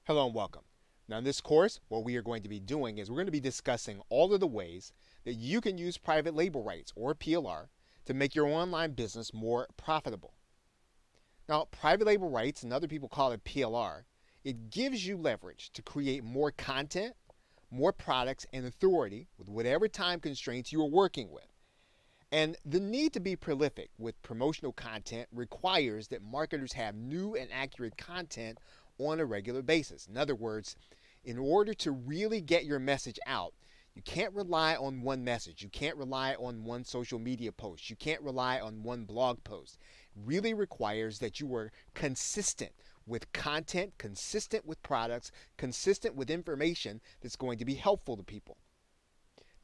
Hello and welcome. Now in this course, what we are going to be doing is we're going to be discussing all of the ways that you can use private label rights, or PLR, to make your online business more profitable. Now, private label rights, and other people call it PLR, it gives you leverage to create more content, more products, and authority with whatever time constraints you are working with. And the need to be prolific with promotional content requires that marketers have new and accurate content on a regular basis. In other words, in order to really get your message out, you can't rely on one message. You can't rely on one social media post. You can't rely on one blog post. It really requires that you are consistent with content, consistent with products, consistent with information that's going to be helpful to people.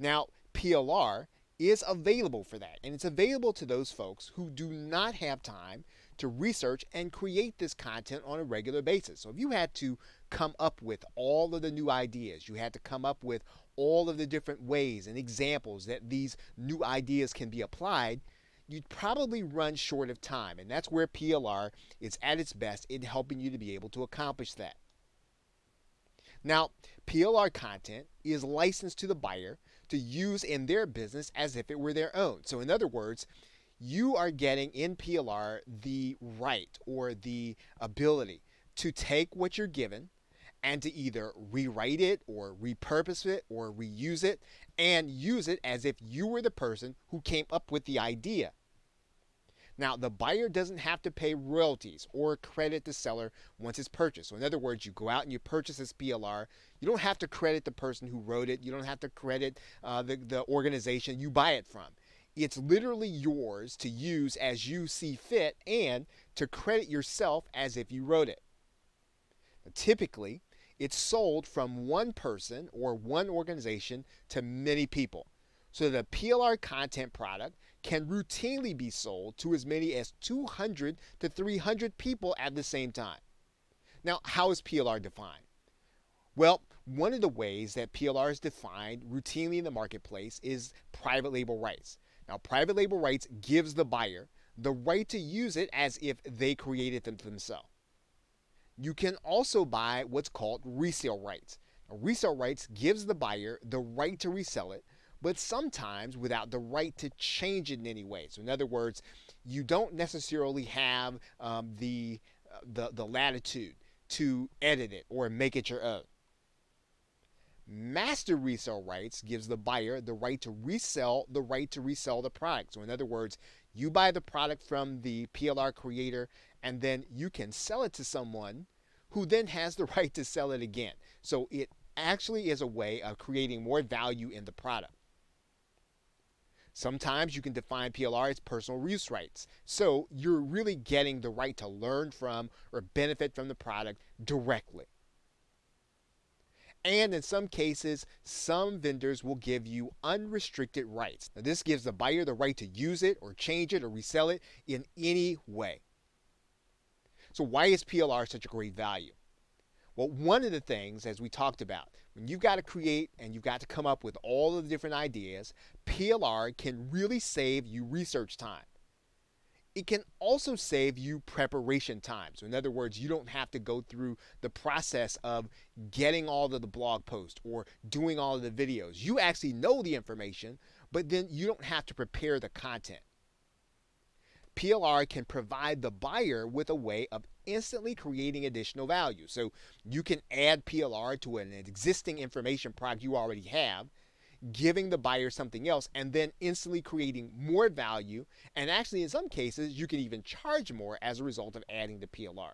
Now, PLR is available for that, and it's available to those folks who do not have time to research and create this content on a regular basis. So if you had to come up with all of the new ideas, you had to come up with all of the different ways and examples that these new ideas can be applied, you'd probably run short of time, and that's where PLR is at its best in helping you to be able to accomplish that. Now, PLR content is licensed to the buyer to use in their business as if it were their own. So in other words, you are getting in PLR the right or the ability to take what you're given and to either rewrite it or repurpose it or reuse it and use it as if you were the person who came up with the idea. Now, the buyer doesn't have to pay royalties or credit the seller once it's purchased. So in other words, you go out and you purchase this PLR. You don't have to credit the person who wrote it. You don't have to credit the organization you buy it from. It's literally yours to use as you see fit and to credit yourself as if you wrote it. Now, typically, it's sold from one person or one organization to many people. So the PLR content product can routinely be sold to as many as 200 to 300 people at the same time. Now, how is PLR defined? Well, one of the ways that PLR is defined routinely in the marketplace is private label rights. Now, private label rights gives the buyer the right to use it as if they created them themselves. You can also buy what's called resale rights. Now, resale rights gives the buyer the right to resell it, but sometimes without the right to change it in any way. So in other words, you don't necessarily have the latitude to edit it or make it your own. Master resale rights gives the buyer the right to resell the product. So in other words, you buy the product from the PLR creator and then you can sell it to someone who then has the right to sell it again. So it actually is a way of creating more value in the product. Sometimes you can define PLR as personal use rights. So you're really getting the right to learn from or benefit from the product directly. And in some cases, some vendors will give you unrestricted rights. Now, this gives the buyer the right to use it or change it or resell it in any way. So why is PLR such a great value? Well, one of the things, as we talked about, when you've got to create and you've got to come up with all of the different ideas, PLR can really save you research time. It can also save you preparation time. So in other words, you don't have to go through the process of getting all of the blog posts or doing all of the videos. You actually know the information, but then you don't have to prepare the content. PLR can provide the buyer with a way of instantly creating additional value. So you can add PLR to an existing information product you already have, giving the buyer something else, and then instantly creating more value. And actually, in some cases, you can even charge more as a result of adding the PLR.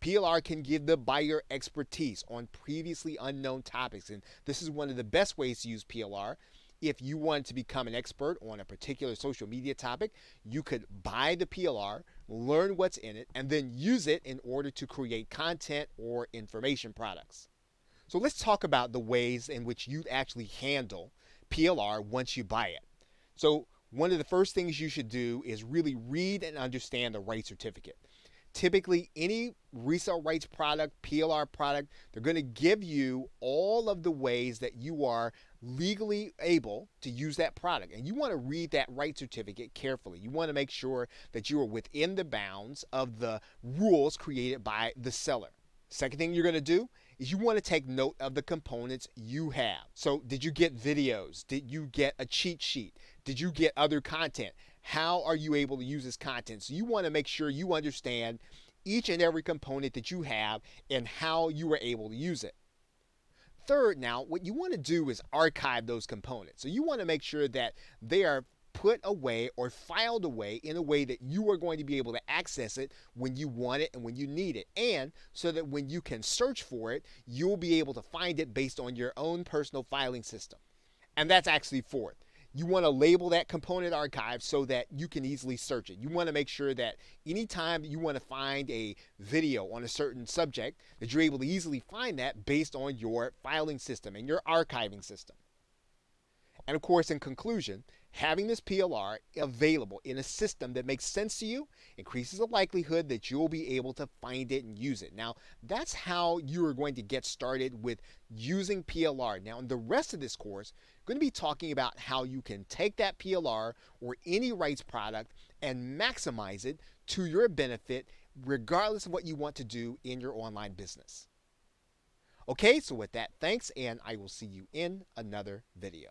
PLR can give the buyer expertise on previously unknown topics. And this is one of the best ways to use PLR. If you want to become an expert on a particular social media topic, you could buy the PLR, learn what's in it, and then use it in order to create content or information products. So let's talk about the ways in which you actually handle PLR once you buy it. So one of the first things you should do is really read and understand the rights certificate. Typically, any resale rights product, PLR product, they're going to give you all of the ways that you are legally able to use that product. And you want to read that rights certificate carefully. You want to make sure that you are within the bounds of the rules created by the seller. Second thing you're going to do is you want to take note of the components you have. So did you get videos? Did you get a cheat sheet? Did you get other content? How are you able to use this content? So you want to make sure you understand each and every component that you have and how you were able to use it. Third, now, what you want to do is archive those components. So you want to make sure that they are put away or filed away in a way that you are going to be able to access it when you want it and when you need it. And so that when you can search for it, you'll be able to find it based on your own personal filing system. And that's actually fourth. You want to label that component archive so that you can easily search it. You want to make sure that anytime you want to find a video on a certain subject, that you're able to easily find that based on your filing system and your archiving system. And of course, in conclusion, having this PLR available in a system that makes sense to you increases the likelihood that you'll be able to find it and use it. Now, that's how you are going to get started with using PLR. Now, in the rest of this course, I'm going to be talking about how you can take that PLR or any rights product and maximize it to your benefit, regardless of what you want to do in your online business. Okay, so with that, thanks, and I will see you in another video.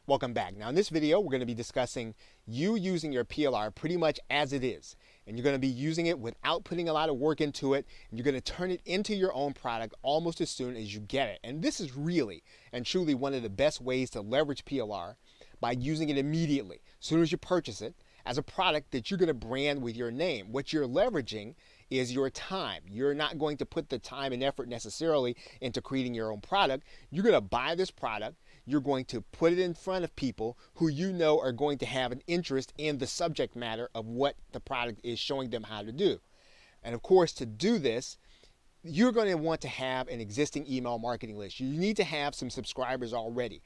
Welcome back. Now in this video, we're going to be discussing you using your PLR pretty much as it is. And you're going to be using it without putting a lot of work into it. And you're going to turn it into your own product almost as soon as you get it. And this is really and truly one of the best ways to leverage PLR by using it immediately, as soon as you purchase it, as a product that you're going to brand with your name. What you're leveraging is your time. You're not going to put the time and effort necessarily into creating your own product. You're going to buy this product. You're going to put it in front of people who you know are going to have an interest in the subject matter of what the product is showing them how to do. And of course, to do this, you're going to want to have an existing email marketing list. You need to have some subscribers already.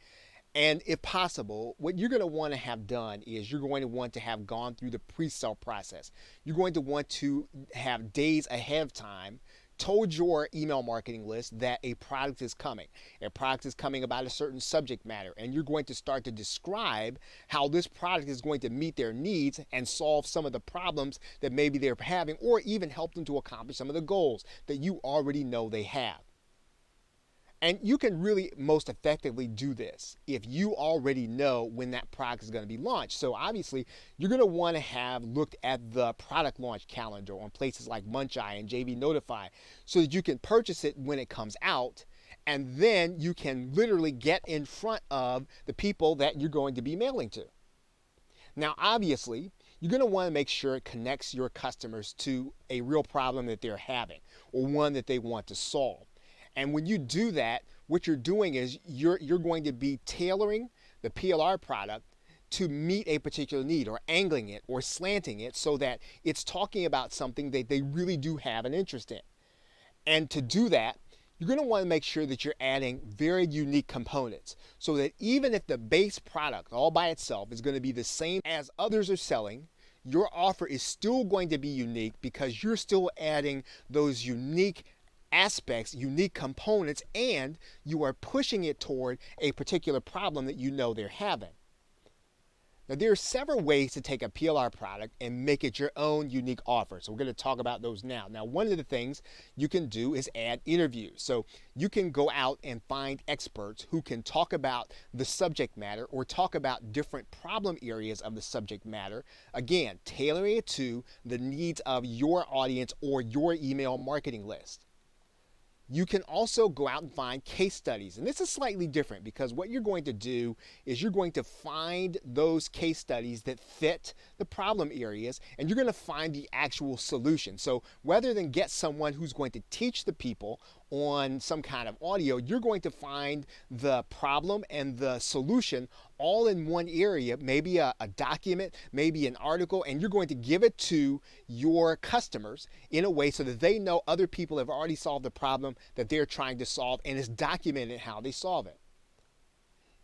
And if possible, what you're going to want to have done is you're going to want to have gone through the pre-sale process. You're going to want to have days ahead of time told your email marketing list that a product is coming. A product is coming about a certain subject matter, and you're going to start to describe how this product is going to meet their needs and solve some of the problems that maybe they're having, or even help them to accomplish some of the goals that you already know they have. And you can really most effectively do this if you already know when that product is going to be launched. So obviously, you're going to want to have looked at the product launch calendar on places like Muncheye and JV Notify so that you can purchase it when it comes out. And then you can literally get in front of the people that you're going to be mailing to. Now, obviously, you're going to want to make sure it connects your customers to a real problem that they're having or one that they want to solve. And when you do that, what you're doing is you're going to be tailoring the PLR product to meet a particular need, or angling it or slanting it so that it's talking about something that they really do have an interest in. And to do that, you're going to want to make sure that you're adding very unique components so that even if the base product all by itself is going to be the same as others are selling, your offer is still going to be unique because you're still adding those unique aspects, unique components, and you are pushing it toward a particular problem that you know they're having. Now, there are several ways to take a PLR product and make it your own unique offer. So we're going to talk about those now. Now, one of the things you can do is add interviews. So you can go out and find experts who can talk about the subject matter or talk about different problem areas of the subject matter. Again, tailoring it to the needs of your audience or your email marketing list. You can also go out and find case studies. And this is slightly different because what you're going to do is you're going to find those case studies that fit the problem areas, and you're going to find the actual solution. So rather than get someone who's going to teach the people on some kind of audio, you're going to find the problem and the solution all in one area, maybe a document, maybe an article, and you're going to give it to your customers in a way so that they know other people have already solved the problem that they're trying to solve, and it's documented how they solve it.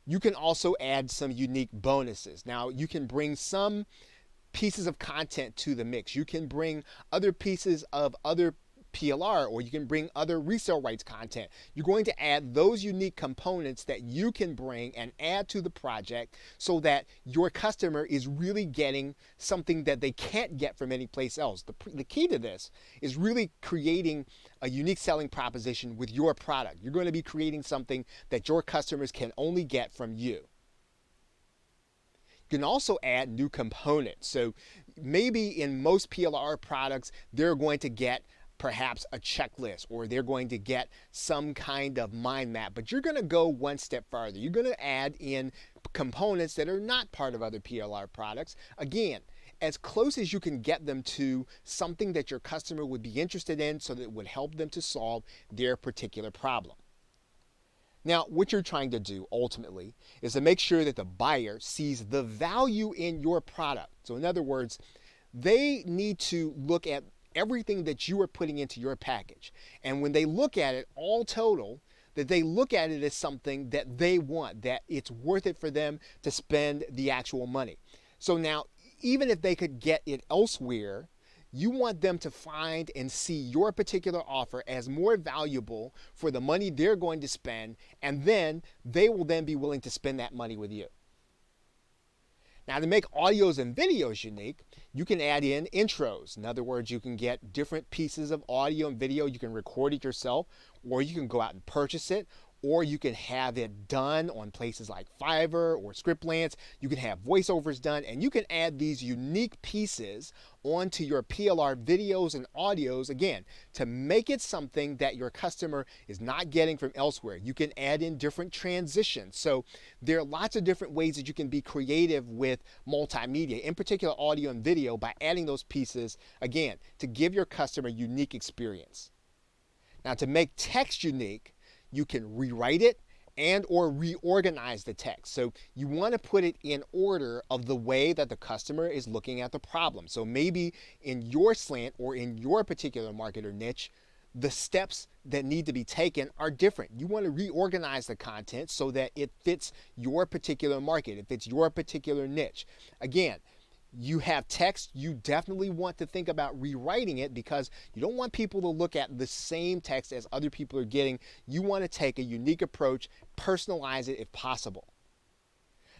You can also add some unique bonuses. Now, you can bring some pieces of content to the mix. You can bring other pieces of other PLR, or you can bring other resale rights content. You're going to add those unique components that you can bring and add to the project so that your customer is really getting something that they can't get from any place else. The key to this is really creating a unique selling proposition with your product. You're going to be creating something that your customers can only get from you. You can also add new components. So maybe in most PLR products, they're going to get perhaps a checklist, or they're going to get some kind of mind map, but you're going to go one step farther. You're going to add in components that are not part of other PLR products. Again, as close as you can get them to something that your customer would be interested in so that it would help them to solve their particular problem. Now, what you're trying to do ultimately is to make sure that the buyer sees the value in your product. So in other words, they need to look at everything that you are putting into your package. And when they look at it all total, that they look at it as something that they want, that it's worth it for them to spend the actual money. So now, even if they could get it elsewhere, you want them to find and see your particular offer as more valuable for the money they're going to spend, and then they will then be willing to spend that money with you. Now, to make audios and videos unique, you can add in intros. In other words, you can get different pieces of audio and video. You can record it yourself, or you can go out and purchase it, or you can have it done on places like Fiverr or Scriptlance. You can have voiceovers done, and you can add these unique pieces onto your PLR videos and audios, again, to make it something that your customer is not getting from elsewhere. You can add in different transitions. So there are lots of different ways that you can be creative with multimedia, in particular audio and video, by adding those pieces, again, to give your customer a unique experience. Now, to make text unique, you can rewrite it and or reorganize the text. So you want to put it in order of the way that the customer is looking at the problem. So maybe in your slant or in your particular market or niche, the steps that need to be taken are different. You want to reorganize the content so that it fits your particular market, it fits your particular niche. Again, you have text, you definitely want to think about rewriting it, because you don't want people to look at the same text as other people are getting. You want to take a unique approach, personalize it if possible.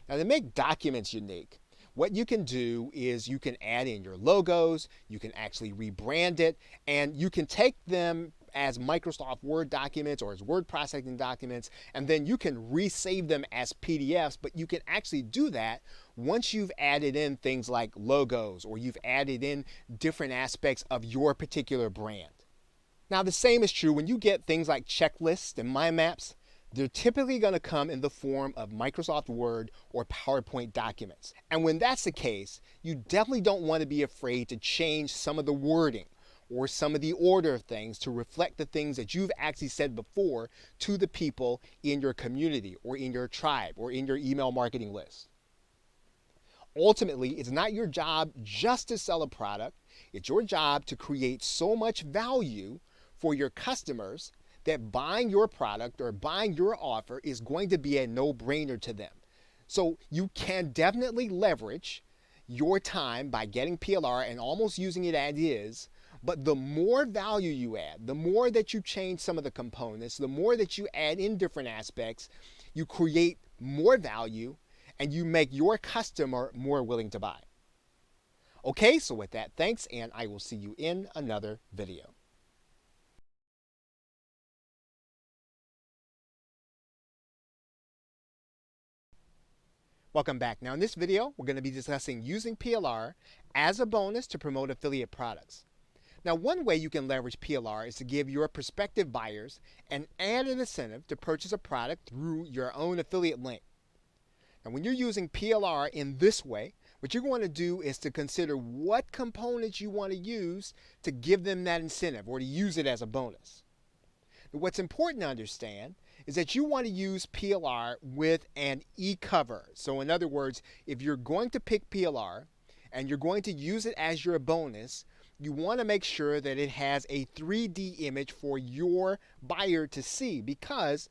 Now, to make documents unique, what you can do is you can add in your logos, you can actually rebrand it, and you can take them as Microsoft Word documents or as word processing documents, and then you can resave them as PDFs, but you can actually do that once you've added in things like logos, or you've added in different aspects of your particular brand. Now, the same is true when you get things like checklists and mind maps. They're typically going to come in the form of Microsoft Word or PowerPoint documents. And when that's the case, you definitely don't want to be afraid to change some of the wording or some of the order of things to reflect the things that you've actually said before to the people in your community or in your tribe or in your email marketing list. Ultimately, it's not your job just to sell a product. It's your job to create so much value for your customers that buying your product or buying your offer is going to be a no-brainer to them. So you can definitely leverage your time by getting PLR and almost using it as is. But the more value you add, the more that you change some of the components, the more that you add in different aspects, you create more value and you make your customer more willing to buy. Okay, so with that, thanks, and I will see you in another video. Welcome back. Now in this video, we're going to be discussing using PLR as a bonus to promote affiliate products. Now, one way you can leverage PLR is to give your prospective buyers an added incentive to purchase a product through your own affiliate link. Now, when you're using PLR in this way, what you're going to do is to consider what components you want to use to give them that incentive or to use it as a bonus. Now, what's important to understand is that you want to use PLR with an e-cover. So in other words, if you're going to pick PLR and you're going to use it as your bonus, you want to make sure that it has a 3D image for your buyer to see, because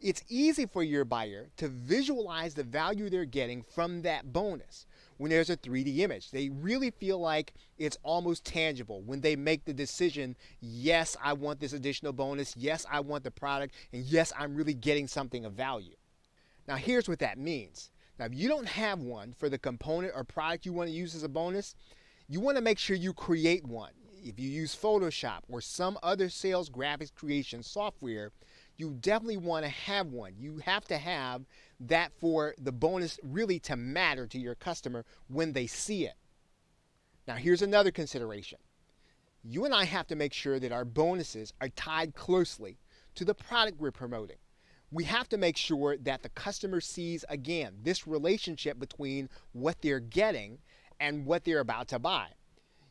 it's easy for your buyer to visualize the value they're getting from that bonus. when there's a 3D image. They really feel like it's almost tangible when they make the decision, yes, I want this additional bonus, yes, I want the product, and yes, I'm really getting something of value. Now here's what that means. Now if you don't have one for the component or product you want to use as a bonus, you want to make sure you create one. If you use Photoshop or some other sales graphics creation software, you definitely want to have one. You have to have that for the bonus really to matter to your customer when they see it. Now here's another consideration. You and I have to make sure that our bonuses are tied closely to the product we're promoting. We have to make sure that the customer sees, again, this relationship between what they're getting and what they're about to buy.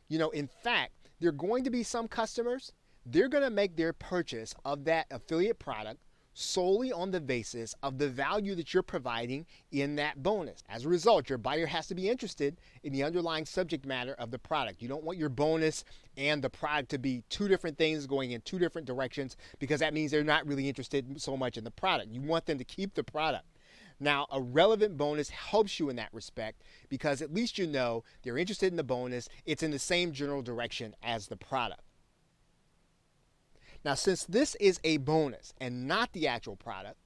In fact, there are going to be some customers, they're going to make their purchase of that affiliate product solely on the basis of the value that you're providing in that bonus. As a result, your buyer has to be interested in the underlying subject matter of the product. You don't want your bonus and the product to be two different things going in two different directions, because that means they're not really interested so much in the product. You want them to keep the product. Now, a relevant bonus helps you in that respect, because at least you know they're interested in the bonus. It's in the same general direction as the product. Now, since this is a bonus and not the actual product,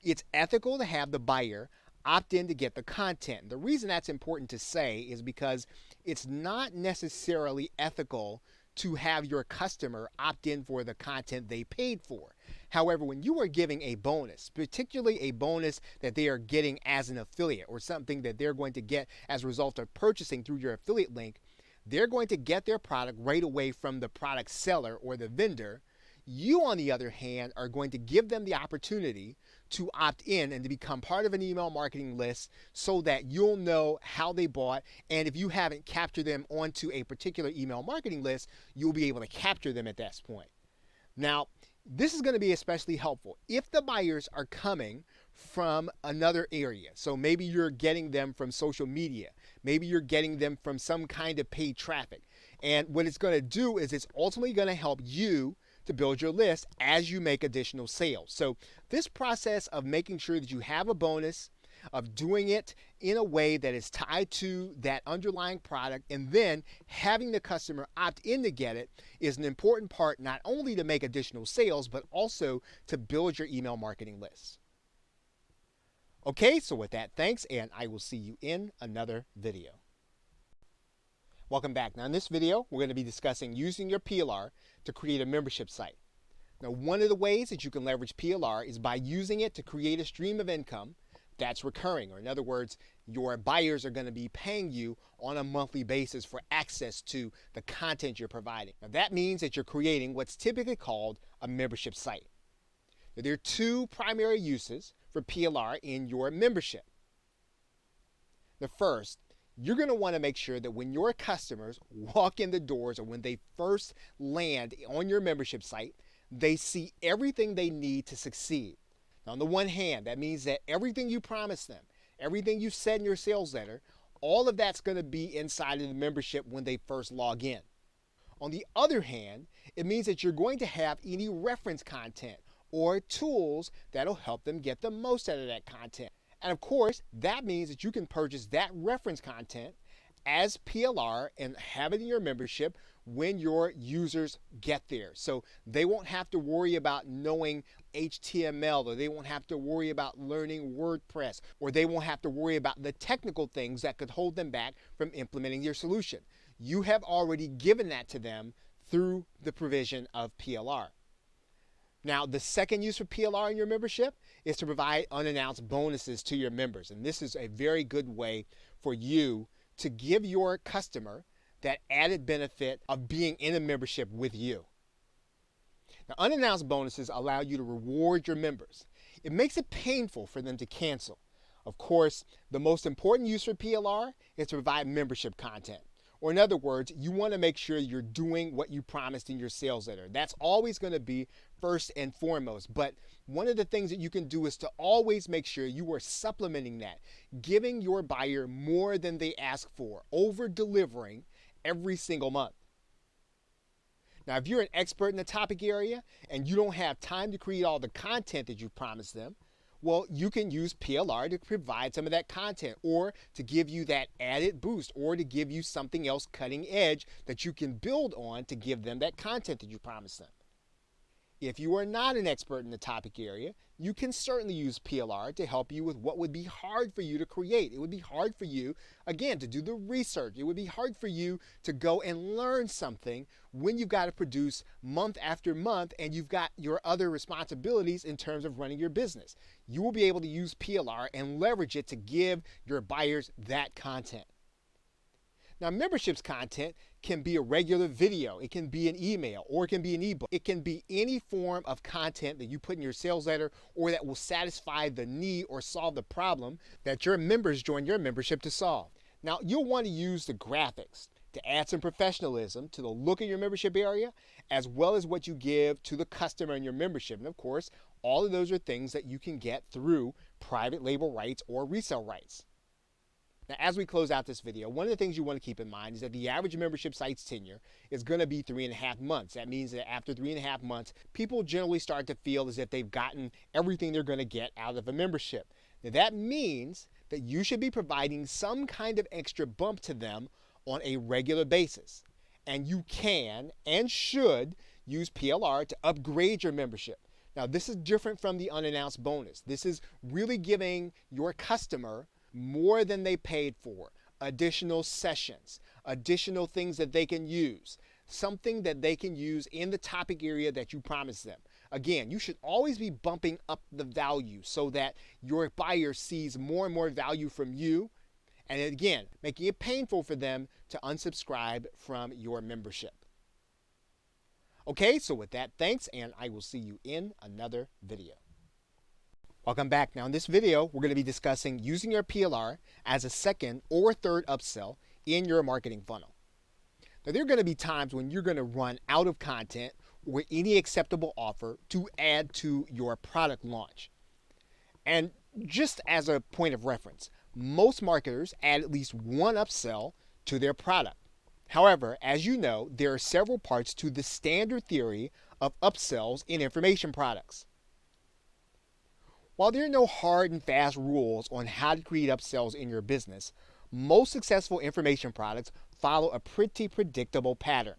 it's ethical to have the buyer opt in to get the content. The reason that's important to say is because it's not necessarily ethical to have your customer opt in for the content they paid for. However, when you are giving a bonus, particularly a bonus that they are getting as an affiliate or something that they're going to get as a result of purchasing through your affiliate link, they're going to get their product right away from the product seller or the vendor. You, on the other hand, are going to give them the opportunity to opt in and to become part of an email marketing list so that you'll know how they bought. And if you haven't captured them onto a particular email marketing list, you'll be able to capture them at that point. Now, this is going to be especially helpful if the buyers are coming from another area. So maybe you're getting them from social media. Maybe you're getting them from some kind of paid traffic. And what it's going to do is it's ultimately going to help you to build your list as you make additional sales. So this process of making sure that you have a bonus, of doing it in a way that is tied to that underlying product, and then having the customer opt in to get it, is an important part, not only to make additional sales, but also to build your email marketing list. Okay, so with that, thanks, and I will see you in another video. Welcome back. Now in this video, we're going to be discussing using your PLR to create a membership site. Now, one of the ways that you can leverage PLR is by using it to create a stream of income that's recurring, or in other words, your buyers are going to be paying you on a monthly basis for access to the content you're providing. Now that means that you're creating what's typically called a membership site. Now, there are two primary uses for PLR in your membership. The first, you're going to want to make sure that when your customers walk in the doors or when they first land on your membership site, they see everything they need to succeed. Now, on the one hand, that means that everything you promised them, everything you said in your sales letter, all of that's going to be inside of the membership when they first log in. On the other hand, it means that you're going to have any reference content or tools that'll help them get the most out of that content. And of course, that means that you can purchase that reference content as PLR and have it in your membership when your users get there. So they won't have to worry about knowing HTML, or they won't have to worry about learning WordPress, or they won't have to worry about the technical things that could hold them back from implementing your solution. You have already given that to them through the provision of PLR. Now, the second use for PLR in your membership is to provide unannounced bonuses to your members. And this is a very good way for you to give your customer that added benefit of being in a membership with you. Now, unannounced bonuses allow you to reward your members. It makes it painful for them to cancel. Of course, the most important use for PLR is to provide membership content. Or in other words, you want to make sure you're doing what you promised in your sales letter. That's always going to be first and foremost. But one of the things that you can do is to always make sure you are supplementing that, giving your buyer more than they ask for, over-delivering every single month. Now, if you're an expert in the topic area and you don't have time to create all the content that you promised them, Well, you can use PLR to provide some of that content, or to give you that added boost, or to give you something else cutting edge that you can build on to give them that content that you promised them. If you are not an expert in the topic area, you can certainly use PLR to help you with what would be hard for you to create. It would be hard for you, again, to do the research. It would be hard for you to go and learn something when you've got to produce month after month and you've got your other responsibilities in terms of running your business. You will be able to use PLR and leverage it to give your buyers that content. Now, memberships content can be a regular video, it can be an email, or it can be an ebook. It can be any form of content that you put in your sales letter or that will satisfy the need or solve the problem that your members join your membership to solve. Now, you'll want to use the graphics to add some professionalism to the look of your membership area, as well as what you give to the customer in your membership. And of course, all of those are things that you can get through private label rights or resale rights. Now, as we close out this video, one of the things you want to keep in mind is that the average membership site's tenure is going to be 3.5 months. That means that after 3.5 months, people generally start to feel as if they've gotten everything they're going to get out of a membership. Now, that means that you should be providing some kind of extra bump to them on a regular basis. And you can and should use PLR to upgrade your membership. Now, this is different from the unannounced bonus. This is really giving your customer more than they paid for, additional sessions, additional things that they can use, something that they can use in the topic area that you promised them. Again, you should always be bumping up the value so that your buyer sees more and more value from you, and again, making it painful for them to unsubscribe from your membership. Okay, so with that, thanks, and I will see you in another video. Welcome back. Now in this video, we're going to be discussing using your PLR as a second or third upsell in your marketing funnel. Now there are going to be times when you're going to run out of content or any acceptable offer to add to your product launch. And just as a point of reference, most marketers add at least one upsell to their product. However, as you know, there are several parts to the standard theory of upsells in information products. While there are no hard and fast rules on how to create upsells in your business, most successful information products follow a pretty predictable pattern.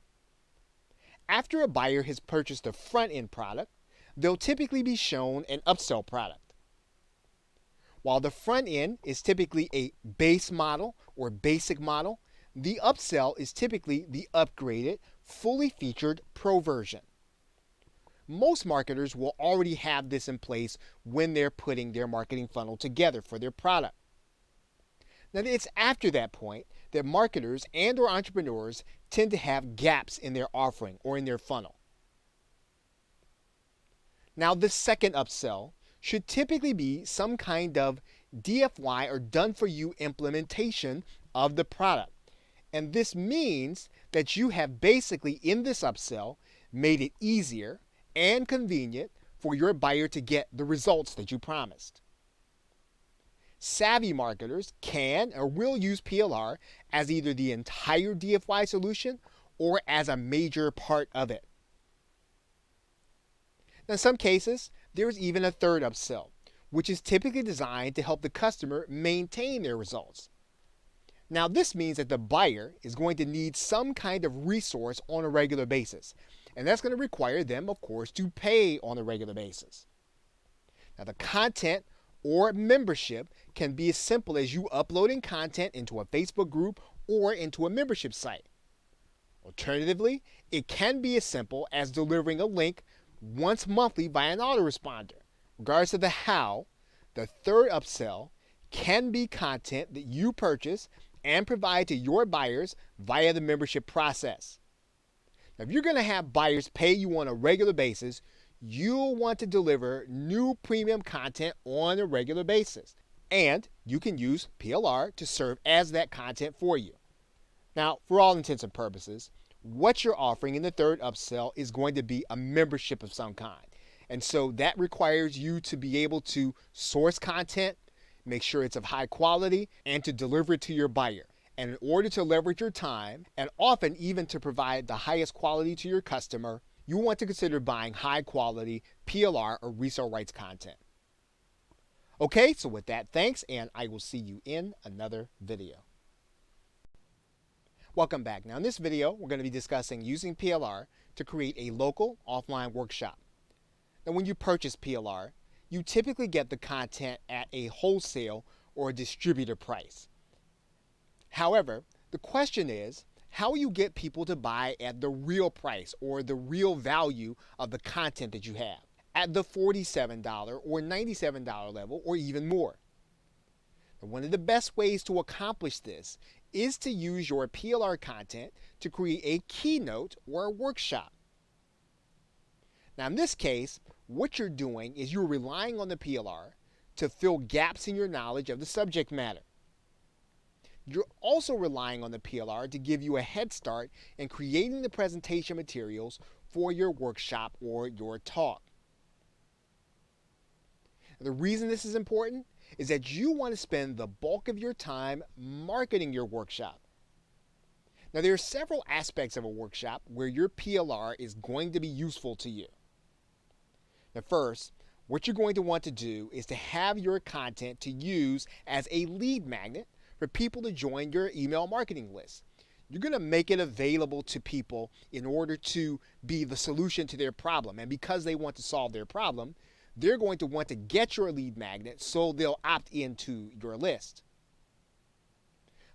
After a buyer has purchased a front-end product, they'll typically be shown an upsell product. While the front end is typically a base model or basic model, the upsell is typically the upgraded, fully featured Pro version. Most marketers will already have this in place when they're putting their marketing funnel together for their product. Now, it's after that point that marketers and or entrepreneurs tend to have gaps in their offering or in their funnel. Now, the second upsell should typically be some kind of DFY or done-for-you implementation of the product. And this means that you have basically in this upsell made it easier and convenient for your buyer to get the results that you promised. Savvy marketers can or will use PLR as either the entire DFY solution or as a major part of it. Now, in some cases, there is even a third upsell, which is typically designed to help the customer maintain their results. Now, this means that the buyer is going to need some kind of resource on a regular basis. And that's going to require them, of course, to pay on a regular basis. Now, the content or membership can be as simple as you uploading content into a Facebook group or into a membership site. Alternatively, it can be as simple as delivering a link once monthly via an autoresponder. Regardless of the how, the third upsell can be content that you purchase and provide to your buyers via the membership process. Now, if you're going to have buyers pay you on a regular basis, you'll want to deliver new premium content on a regular basis. And you can use PLR to serve as that content for you. Now, for all intents and purposes, what you're offering in the third upsell is going to be a membership of some kind. And so that requires you to be able to source content, make sure it's of high quality, and to deliver it to your buyer. And in order to leverage your time, and often even to provide the highest quality to your customer, you want to consider buying high quality PLR or resale rights content. Okay, so with that, thanks, and I will see you in another video. Welcome back. Now in this video, we're going to be discussing using PLR to create a local offline workshop. Now when you purchase PLR, you typically get the content at a wholesale or a distributor price. However, the question is, how will you get people to buy at the real price or the real value of the content that you have, at the $47 or $97 level or even more? And one of the best ways to accomplish this is to use your PLR content to create a keynote or a workshop. Now in this case, what you're doing is you're relying on the PLR to fill gaps in your knowledge of the subject matter. You're also relying on the PLR to give you a head start in creating the presentation materials for your workshop or your talk. The reason this is important is that you want to spend the bulk of your time marketing your workshop. Now there are several aspects of a workshop where your PLR is going to be useful to you. Now first, what you're going to want to do is to have your content to use as a lead magnet for people to join your email marketing list. You're going to make it available to people in order to be the solution to their problem. And because they want to solve their problem, they're going to want to get your lead magnet so they'll opt into your list.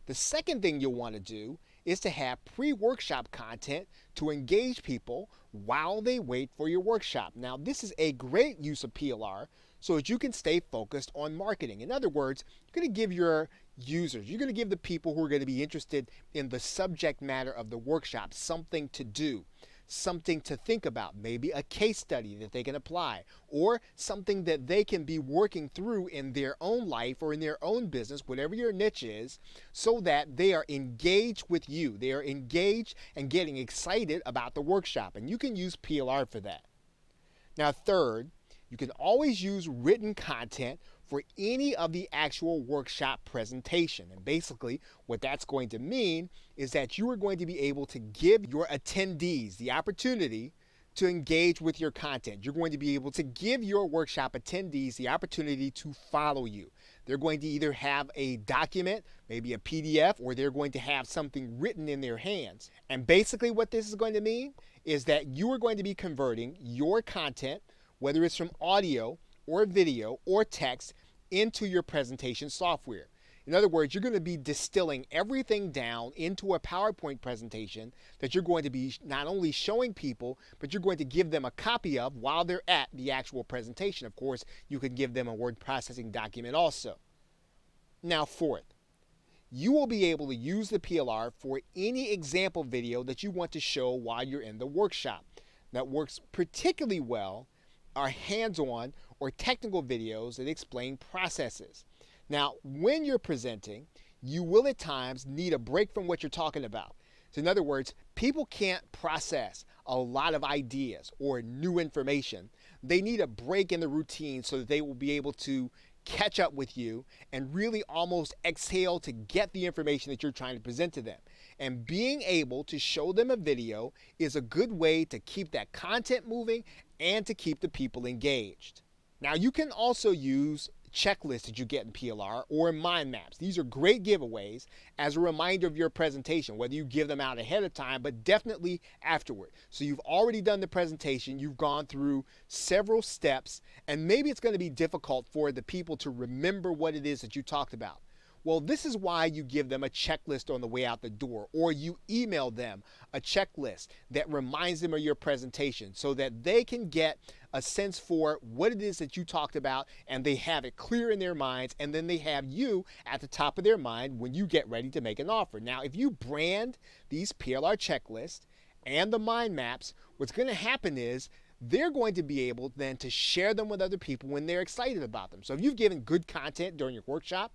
The second thing you'll want to do is to have pre-workshop content to engage people while they wait for your workshop. Now, this is a great use of PLR so that you can stay focused on marketing. In other words, you're going to give your users, you're going to give the people who are going to be interested in the subject matter of the workshop something to do, something to think about, maybe a case study that they can apply, or something that they can be working through in their own life or in their own business, whatever your niche is, so that they are engaged with you. They are engaged and getting excited about the workshop, and you can use PLR for that. Now third, you can always use written content for any of the actual workshop presentation. And basically what that's going to mean is that you are going to be able to give your attendees the opportunity to engage with your content. You're going to be able to give your workshop attendees the opportunity to follow you. They're going to either have a document, maybe a PDF, or they're going to have something written in their hands. And basically what this is going to mean is that you are going to be converting your content, whether it's from audio or video or text, into your presentation software. In other words, you're going to be distilling everything down into a PowerPoint presentation that you're going to be not only showing people, but you're going to give them a copy of while they're at the actual presentation. Of course, you can give them a word processing document also. Now, fourth, you will be able to use the PLR for any example video that you want to show while you're in the workshop. That works particularly well are hands-on or technical videos that explain processes. Now, when you're presenting, you will at times need a break from what you're talking about. So in other words, people can't process a lot of ideas or new information. They need a break in the routine so that they will be able to catch up with you and really almost exhale to get the information that you're trying to present to them. And being able to show them a video is a good way to keep that content moving and to keep the people engaged. Now you can also use checklists that you get in PLR or mind maps. These are great giveaways as a reminder of your presentation, whether you give them out ahead of time, but definitely afterward. So you've already done the presentation, you've gone through several steps, and maybe it's going to be difficult for the people to remember what it is that you talked about. Well, this is why you give them a checklist on the way out the door, or you email them a checklist that reminds them of your presentation so that they can get a sense for what it is that you talked about and they have it clear in their minds, and then they have you at the top of their mind when you get ready to make an offer. Now, if you brand these PLR checklists and the mind maps, what's going to happen is they're going to be able then to share them with other people when they're excited about them. So if you've given good content during your workshop,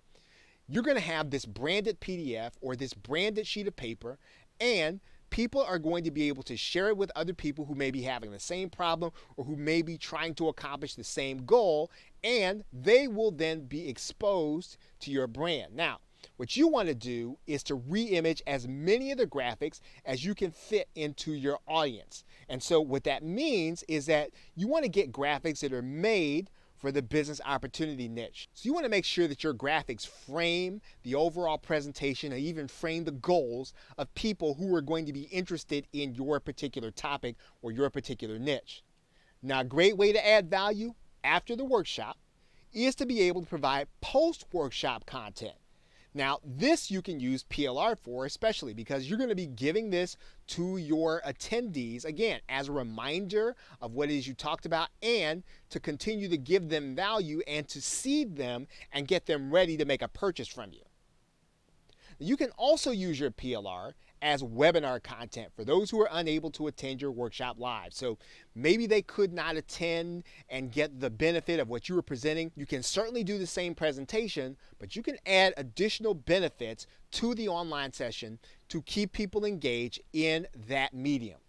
you're going to have this branded PDF or this branded sheet of paper, and people are going to be able to share it with other people who may be having the same problem or who may be trying to accomplish the same goal, and they will then be exposed to your brand. Now, what you want to do is to re-image as many of the graphics as you can fit into your audience. And so what that means is that you want to get graphics that are made for the business opportunity niche. So you want to make sure that your graphics frame the overall presentation and even frame the goals of people who are going to be interested in your particular topic or your particular niche. Now, a great way to add value after the workshop is to be able to provide post-workshop content. Now, this you can use PLR for, especially because you're going to be giving this to your attendees, again, as a reminder of what it is you talked about and to continue to give them value and to seed them and get them ready to make a purchase from you. You can also use your PLR as webinar content for those who are unable to attend your workshop live. So maybe they could not attend and get the benefit of what you were presenting. You can certainly do the same presentation, but you can add additional benefits to the online session to keep people engaged in that medium.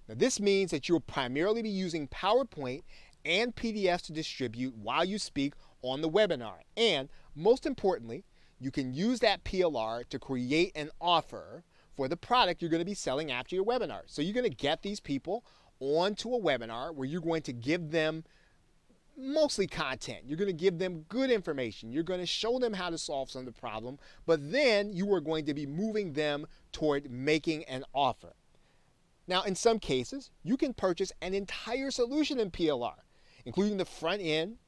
Now, this means that you'll primarily be using PowerPoint and PDFs to distribute while you speak on the webinar. And most importantly, you can use that PLR to create an offer for the product you're going to be selling after your webinar. So you're going to get these people onto a webinar where you're going to give them mostly content. You're going to give them good information. You're going to show them how to solve some of the problem, but then you are going to be moving them toward making an offer. Now, in some cases, you can purchase an entire solution in PLR, including the front end,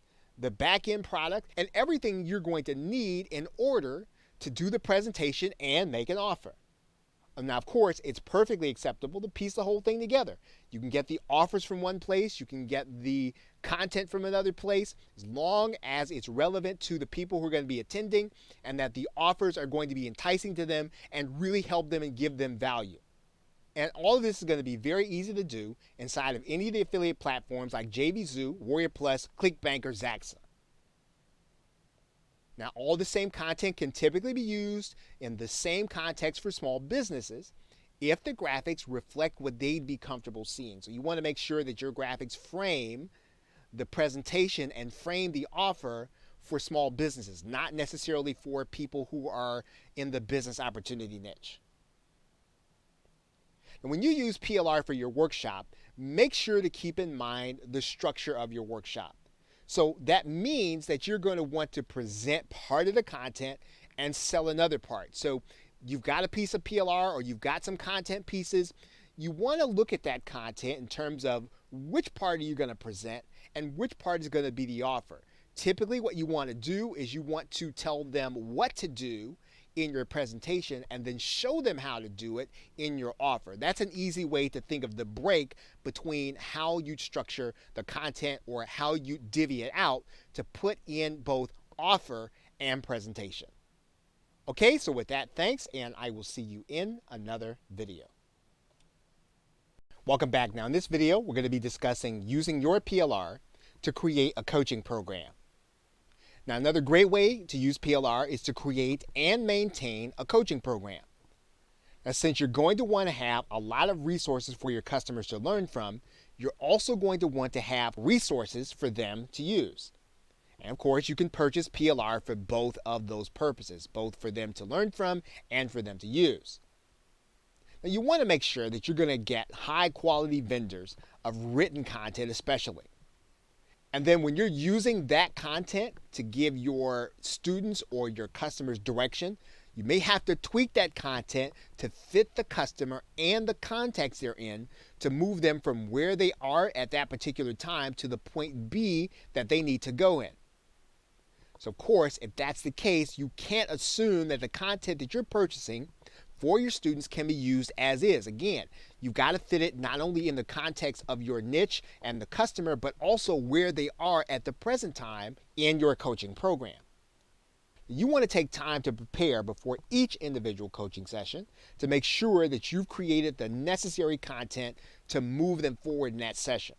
the back end product, and everything you're going to need in order to do the presentation and make an offer. Now, of course, it's perfectly acceptable to piece the whole thing together. You can get the offers from one place, you can get the content from another place, as long as it's relevant to the people who are going to be attending and that the offers are going to be enticing to them and really help them and give them value. And all of this is going to be very easy to do inside of any of the affiliate platforms like JVZoo, Warrior Plus, ClickBank, or Zaxa. Now, all the same content can typically be used in the same context for small businesses if the graphics reflect what they'd be comfortable seeing. So you want to make sure that your graphics frame the presentation and frame the offer for small businesses, not necessarily for people who are in the business opportunity niche. And when you use PLR for your workshop, make sure to keep in mind the structure of your workshop. So that means that you're going to want to present part of the content and sell another part. So you've got a piece of PLR or you've got some content pieces. You want to look at that content in terms of which part are you going to present and which part is going to be the offer. Typically what you want to do is you want to tell them what to do in your presentation and then show them how to do it in your offer. That's an easy way to think of the break between how you structure the content or how you divvy it out to put in both offer and presentation. Okay, so with that, thanks, and I will see you in another video. Welcome back. Now in this video, we're going to be discussing using your PLR to create a coaching program. Now, another great way to use PLR is to create and maintain a coaching program. Now, since you're going to want to have a lot of resources for your customers to learn from, you're also going to want to have resources for them to use. And of course, you can purchase PLR for both of those purposes, both for them to learn from and for them to use. Now, you want to make sure that you're going to get high quality vendors of written content especially. And then when you're using that content to give your students or your customers direction, you may have to tweak that content to fit the customer and the context they're in to move them from where they are at that particular time to the point B that they need to go in. So of course, if that's the case, you can't assume that the content that you're purchasing for your students can be used as is. Again, you've got to fit it not only in the context of your niche and the customer, but also where they are at the present time in your coaching program. You want to take time to prepare before each individual coaching session to make sure that you've created the necessary content to move them forward in that session.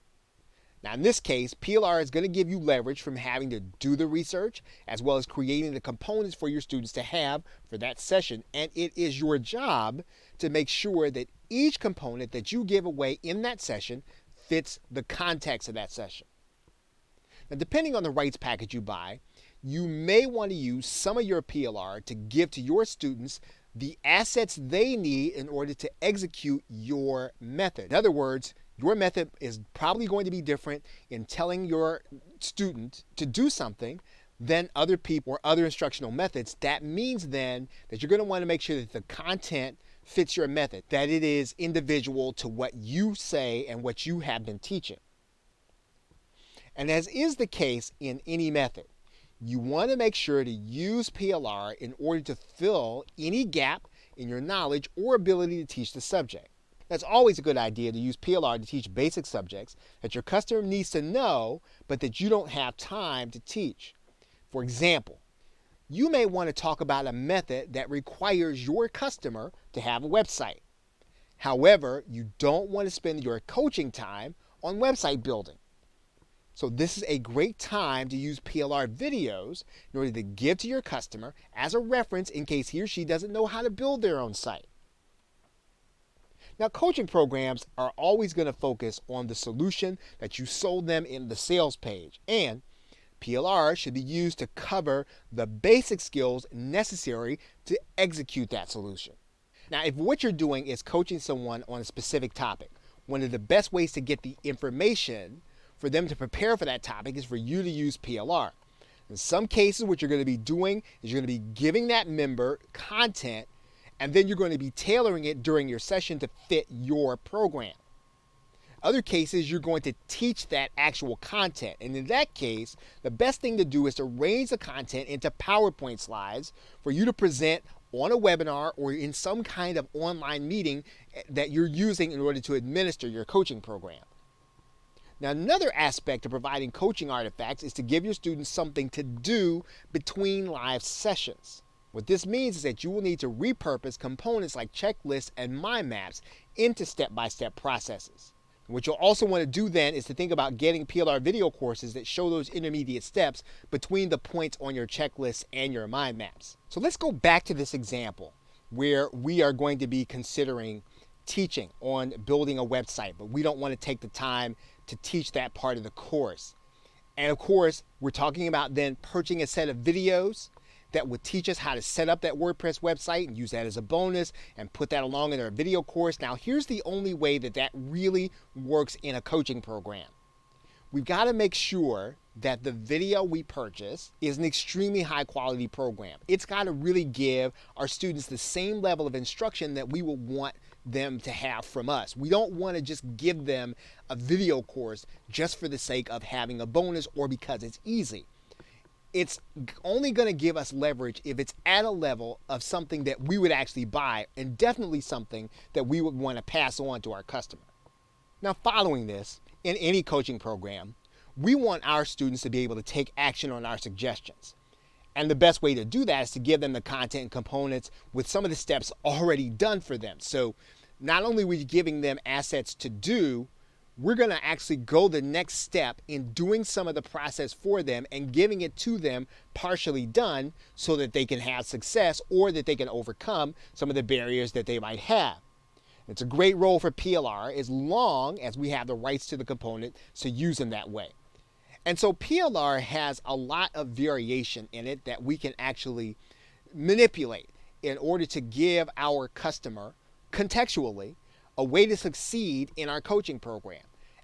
Now in this case, PLR is going to give you leverage from having to do the research as well as creating the components for your students to have for that session. And it is your job to make sure that each component that you give away in that session fits the context of that session. Now depending on the rights package you buy, you may want to use some of your PLR to give to your students the assets they need in order to execute your method. In other words, Your method is probably going to be different in telling your student to do something than other people or other instructional methods. That means then that you're going to want to make sure that the content fits your method, that it is individual to what you say and what you have been teaching. And as is the case in any method, you want to make sure to use PLR in order to fill any gap in your knowledge or ability to teach the subject. That's always a good idea to use PLR to teach basic subjects that your customer needs to know, but that you don't have time to teach. For example, you may want to talk about a method that requires your customer to have a website. However, you don't want to spend your coaching time on website building. So this is a great time to use PLR videos in order to give to your customer as a reference in case he or she doesn't know how to build their own site. Now, coaching programs are always going to focus on the solution that you sold them in the sales page, and PLR should be used to cover the basic skills necessary to execute that solution. Now, if what you're doing is coaching someone on a specific topic, one of the best ways to get the information for them to prepare for that topic is for you to use PLR. In some cases, what you're going to be doing is you're going to be giving that member content, and then you're going to be tailoring it during your session to fit your program. Other cases, you're going to teach that actual content. And in that case, the best thing to do is to arrange the content into PowerPoint slides for you to present on a webinar or in some kind of online meeting that you're using in order to administer your coaching program. Now, another aspect of providing coaching artifacts is to give your students something to do between live sessions. What this means is that you will need to repurpose components like checklists and mind maps into step-by-step processes. What you'll also want to do then is to think about getting PLR video courses that show those intermediate steps between the points on your checklists and your mind maps. So let's go back to this example where we are going to be considering teaching on building a website, but we don't want to take the time to teach that part of the course. And of course, we're talking about then purchasing a set of videos that would teach us how to set up that WordPress website and use that as a bonus and put that along in our video course. Now, here's the only way that that really works in a coaching program. We've got to make sure that the video we purchase is an extremely high quality program. It's got to really give our students the same level of instruction that we would want them to have from us. We don't want to just give them a video course just for the sake of having a bonus or because it's easy. It's only going to give us leverage if it's at a level of something that we would actually buy, and definitely something that we would want to pass on to our customer. Now, following this, in any coaching program, we want our students to be able to take action on our suggestions. And the best way to do that is to give them the content and components with some of the steps already done for them. So not only are we giving them assets to do, we're going to actually go the next step in doing some of the process for them and giving it to them partially done so that they can have success or that they can overcome some of the barriers that they might have. It's a great role for PLR as long as we have the rights to the component to use them that way. And so PLR has a lot of variation in it that we can actually manipulate in order to give our customer contextually a way to succeed in our coaching program.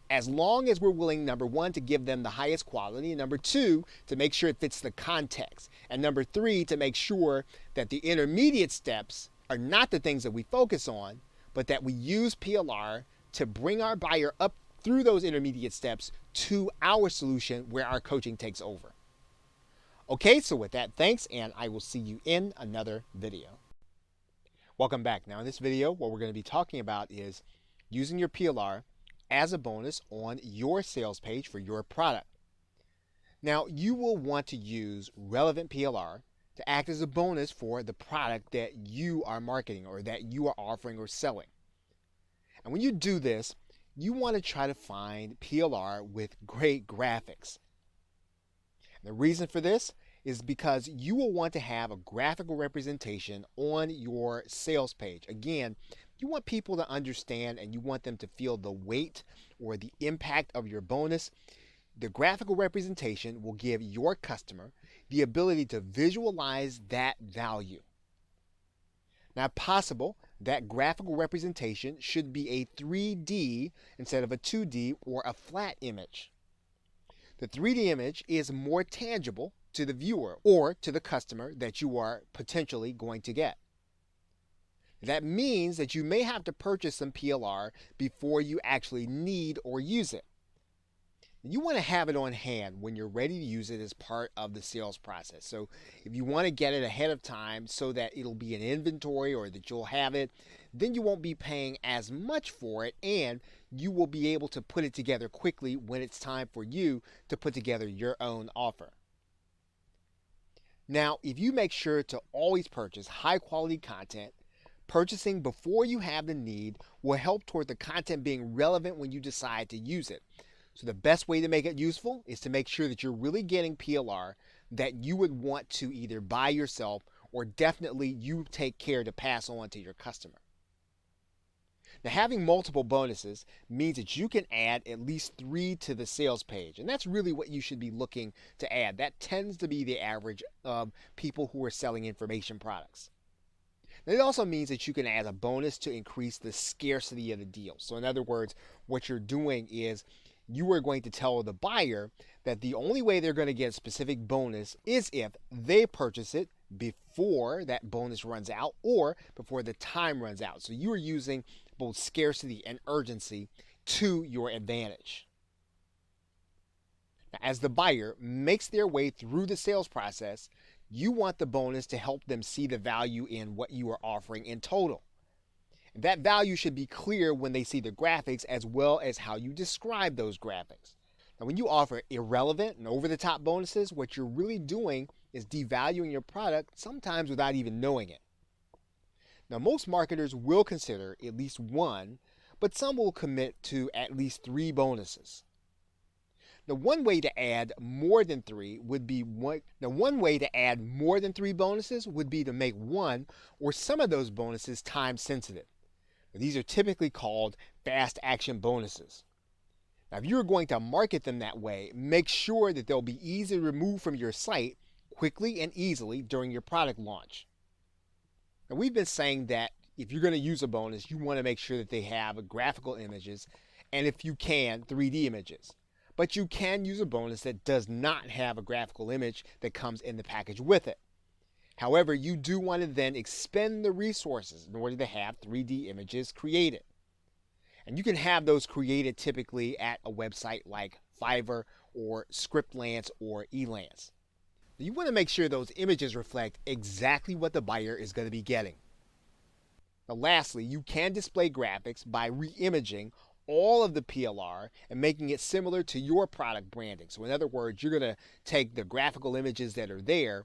As long as we're willing, number one, to give them the highest quality, and number two, to make sure it fits the context, and number three, to make sure that the intermediate steps are not the things that we focus on, but that we use PLR to bring our buyer up through those intermediate steps to our solution where our coaching takes over. Okay, so with that, thanks, and I will see you in another video. Welcome back. Now in this video, what we're going to be talking about is using your PLR as a bonus on your sales page for your product. Now you will want to use relevant PLR to act as a bonus for the product that you are marketing or that you are offering or selling. And when you do this, you want to try to find PLR with great graphics. And the reason for this is because you will want to have a graphical representation on your sales page. Again, you want people to understand and you want them to feel the weight or the impact of your bonus. The graphical representation will give your customer the ability to visualize that value. Now, if possible, that graphical representation should be a 3D instead of a 2D or a flat image. The 3D image is more tangible to the viewer or to the customer that you are potentially going to get. That means that you may have to purchase some PLR before you actually need or use it. You want to have it on hand when you're ready to use it as part of the sales process. So if you want to get it ahead of time so that it'll be in inventory or that you'll have it, then you won't be paying as much for it, and you will be able to put it together quickly when it's time for you to put together your own offer. Now, if you make sure to always purchase high quality content, purchasing before you have the need will help toward the content being relevant when you decide to use it. So the best way to make it useful is to make sure that you're really getting PLR that you would want to either buy yourself or definitely you take care to pass on to your customer. Now, having multiple bonuses means that you can add at least 3 to the sales page, and that's really what you should be looking to add. That tends to be the average of people who are selling information products. Now, it also means that you can add a bonus to increase the scarcity of the deal. So in other words, what you're doing is you are going to tell the buyer that the only way they're going to get a specific bonus is if they purchase it before that bonus runs out or before the time runs out. So you are using both scarcity and urgency to your advantage. Now, as the buyer makes their way through the sales process, you want the bonus to help them see the value in what you are offering in total. That value should be clear when they see the graphics as well as how you describe those graphics. Now, when you offer irrelevant and over-the-top bonuses, what you're really doing is devaluing your product, sometimes without even knowing it. Now, most marketers will consider at least 1, but some will commit to at least 3 bonuses. Now, one way to add more than 3 bonuses would be to make one or some of those bonuses time sensitive. These are typically called fast action bonuses. Now, if you're going to market them that way, make sure that they'll be easy to remove from your site quickly and easily during your product launch. Now, we've been saying that if you're going to use a bonus, you want to make sure that they have graphical images and, if you can, 3D images. But you can use a bonus that does not have a graphical image that comes in the package with it. However, you do want to then expend the resources in order to have 3D images created. And you can have those created typically at a website like Fiverr or Scriptlance or Elance. You want to make sure those images reflect exactly what the buyer is going to be getting. Now, lastly, you can display graphics by re-imaging all of the PLR and making it similar to your product branding. So in other words, you're going to take the graphical images that are there.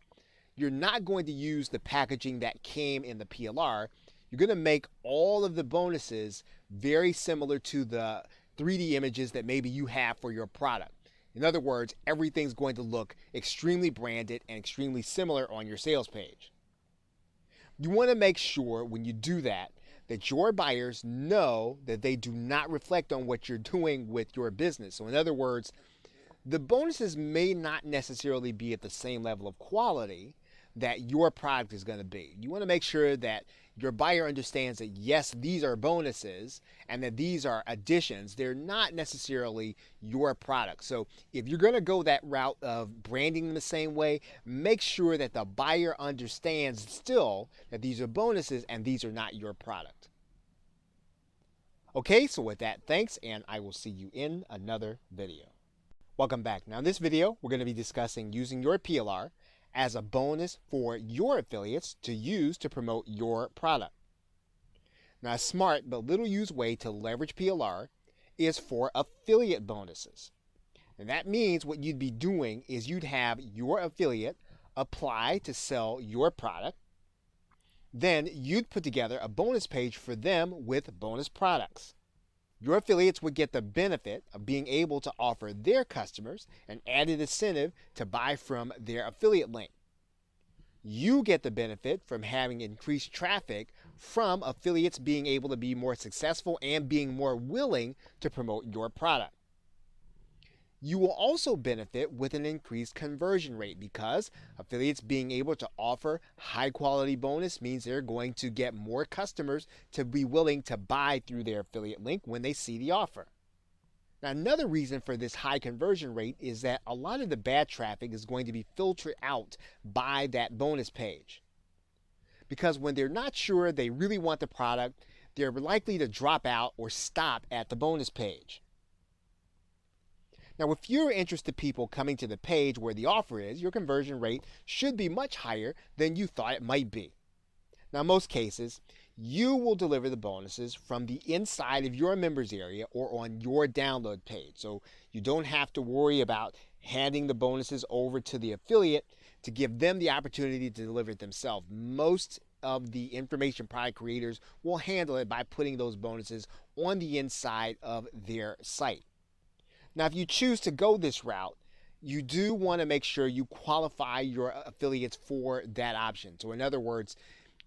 You're not going to use the packaging that came in the PLR. You're going to make all of the bonuses very similar to the 3D images that maybe you have for your product. In other words, everything's going to look extremely branded and extremely similar on your sales page. You want to make sure when you do that your buyers know that they do not reflect on what you're doing with your business. So in other words, the bonuses may not necessarily be at the same level of quality that your product is going to be. You want to make sure that your buyer understands that yes, these are bonuses and that these are additions. They're not necessarily your product. So if you're going to go that route of branding them the same way, make sure that the buyer understands still that these are bonuses and these are not your product. Okay, so with that, thanks, and I will see you in another video. Welcome back. Now in this video, we're going to be discussing using your PLR as a bonus for your affiliates to use to promote your product. Now, a smart but little used way to leverage PLR is for affiliate bonuses. And that means what you'd be doing is you'd have your affiliate apply to sell your product. Then you'd put together a bonus page for them with bonus products. Your affiliates would get the benefit of being able to offer their customers an added incentive to buy from their affiliate link. You get the benefit from having increased traffic from affiliates being able to be more successful and being more willing to promote your product. You will also benefit with an increased conversion rate because affiliates being able to offer high quality bonus means they're going to get more customers to be willing to buy through their affiliate link when they see the offer. Now, another reason for this high conversion rate is that a lot of the bad traffic is going to be filtered out by that bonus page. Because when they're not sure they really want the product, they're likely to drop out or stop at the bonus page. Now, with fewer interested people coming to the page where the offer is, your conversion rate should be much higher than you thought it might be. Now, in most cases, you will deliver the bonuses from the inside of your members area or on your download page. So you don't have to worry about handing the bonuses over to the affiliate to give them the opportunity to deliver it themselves. Most of the information product creators will handle it by putting those bonuses on the inside of their site. Now, if you choose to go this route, you do want to make sure you qualify your affiliates for that option. So in other words,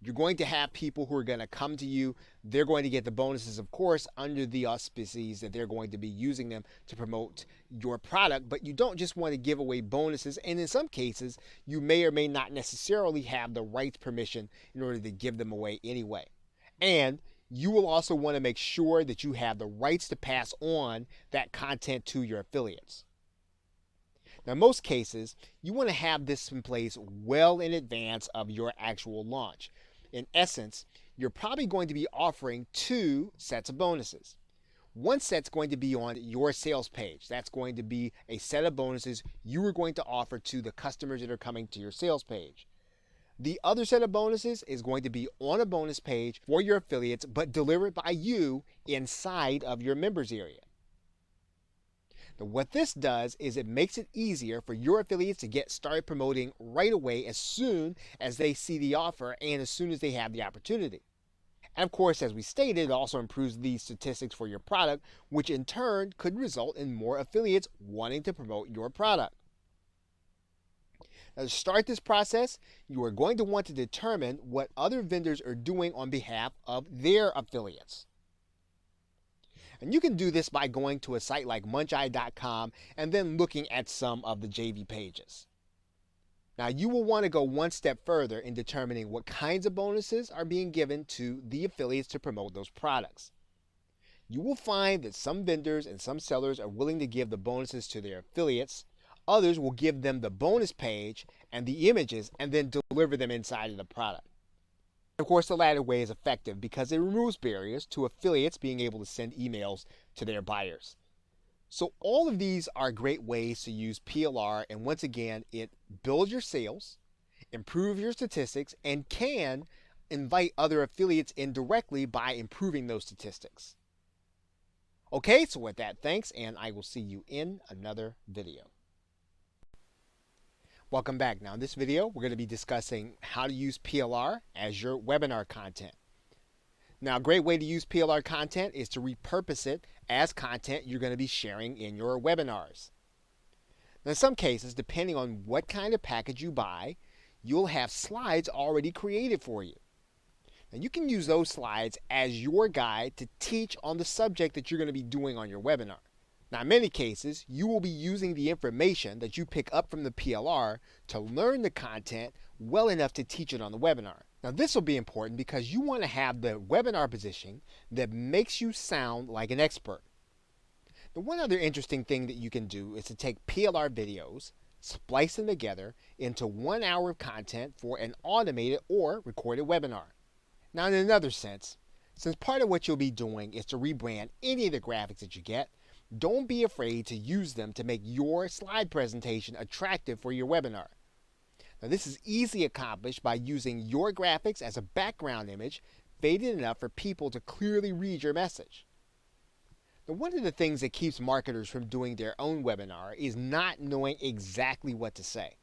you're going to have people who are going to come to you. They're going to get the bonuses, of course, under the auspices that they're going to be using them to promote your product. But you don't just want to give away bonuses. And in some cases, you may or may not necessarily have the rights permission in order to give them away anyway. And you will also want to make sure that you have the rights to pass on that content to your affiliates. Now, in most cases, you want to have this in place well in advance of your actual launch. In essence, you're probably going to be offering 2 sets of bonuses. One set's going to be on your sales page. That's going to be a set of bonuses you are going to offer to the customers that are coming to your sales page. The other set of bonuses is going to be on a bonus page for your affiliates, but delivered by you inside of your members area. Now, what this does is it makes it easier for your affiliates to get started promoting right away as soon as they see the offer and as soon as they have the opportunity. And of course, as we stated, it also improves these statistics for your product, which in turn could result in more affiliates wanting to promote your product. Now, to start this process, you are going to want to determine what other vendors are doing on behalf of their affiliates. And you can do this by going to a site like muncheye.com and then looking at some of the JV pages. Now, you will want to go one step further in determining what kinds of bonuses are being given to the affiliates to promote those products. You will find that some vendors and some sellers are willing to give the bonuses to their affiliates. Others will give them the bonus page and the images and then deliver them inside of the product. Of course, the latter way is effective because it removes barriers to affiliates being able to send emails to their buyers. So all of these are great ways to use PLR, and once again, it builds your sales, improves your statistics, and can invite other affiliates in directly by improving those statistics. Okay, so with that, thanks, and I will see you in another video. Welcome back. Now in this video, we're going to be discussing how to use PLR as your webinar content. Now, a great way to use PLR content is to repurpose it as content you're going to be sharing in your webinars. Now, in some cases, depending on what kind of package you buy, you'll have slides already created for you. Now, you can use those slides as your guide to teach on the subject that you're going to be doing on your webinar. Now, in many cases, you will be using the information that you pick up from the PLR to learn the content well enough to teach it on the webinar. Now, this will be important because you want to have the webinar positioning that makes you sound like an expert. Now, one other interesting thing that you can do is to take PLR videos, splice them together into 1 hour of content for an automated or recorded webinar. Now, in another sense, since part of what you'll be doing is to rebrand any of the graphics that you get, don't be afraid to use them to make your slide presentation attractive for your webinar. Now, this is easily accomplished by using your graphics as a background image, faded enough for people to clearly read your message. Now, one of the things that keeps marketers from doing their own webinar is not knowing exactly what to say.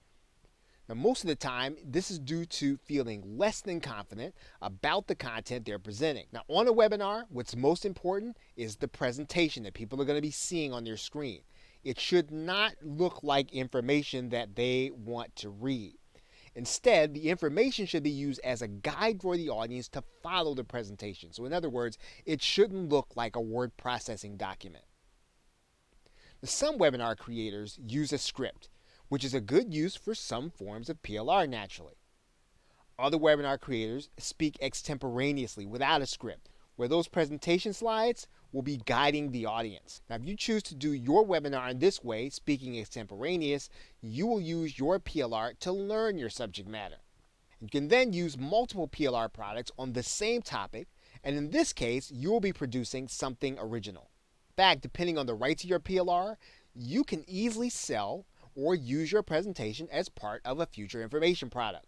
Now, most of the time, this is due to feeling less than confident about the content they're presenting. Now, on a webinar, what's most important is the presentation that people are going to be seeing on their screen. It should not look like information that they want to read. Instead, the information should be used as a guide for the audience to follow the presentation. So in other words, it shouldn't look like a word processing document. Some webinar creators use a script, which is a good use for some forms of PLR naturally. Other webinar creators speak extemporaneously without a script, where those presentation slides will be guiding the audience. Now, if you choose to do your webinar in this way, speaking extemporaneous, you will use your PLR to learn your subject matter. You can then use multiple PLR products on the same topic, and in this case, you will be producing something original. In fact, depending on the rights of your PLR, you can easily sell or use your presentation as part of a future information product.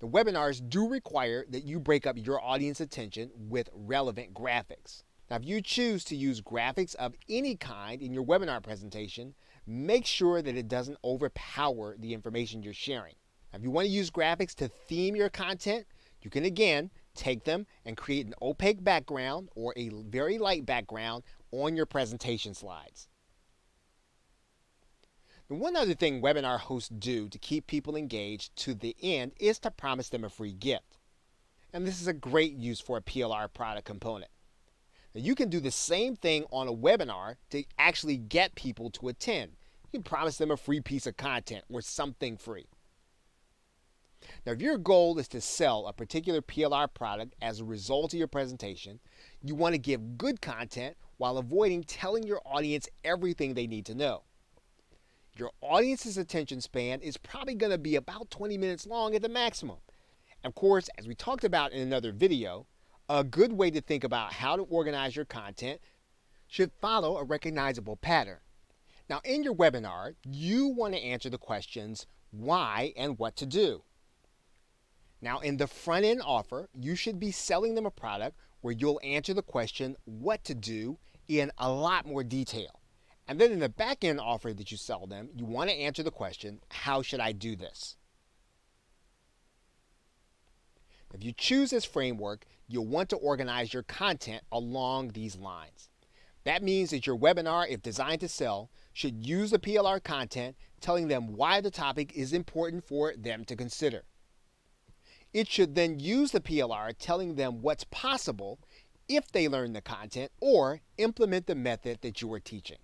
The webinars do require that you break up your audience attention with relevant graphics. Now, if you choose to use graphics of any kind in your webinar presentation, make sure that it doesn't overpower the information you're sharing. Now, if you want to use graphics to theme your content, you can again take them and create an opaque background or a very light background on your presentation slides. One other thing webinar hosts do to keep people engaged to the end is to promise them a free gift. And this is a great use for a PLR product component. Now, you can do the same thing on a webinar to actually get people to attend. You can promise them a free piece of content or something free. Now, if your goal is to sell a particular PLR product as a result of your presentation, you want to give good content while avoiding telling your audience everything they need to know. Your audience's attention span is probably going to be about 20 minutes long at the maximum. Of course, as we talked about in another video, a good way to think about how to organize your content should follow a recognizable pattern. Now, in your webinar, you want to answer the questions why and what to do. Now, in the front-end offer, you should be selling them a product where you'll answer the question what to do in a lot more detail. And then in the back-end offer that you sell them, you want to answer the question, how should I do this? If you choose this framework, you'll want to organize your content along these lines. That means that your webinar, if designed to sell, should use the PLR content telling them why the topic is important for them to consider. It should then use the PLR telling them what's possible if they learn the content or implement the method that you are teaching.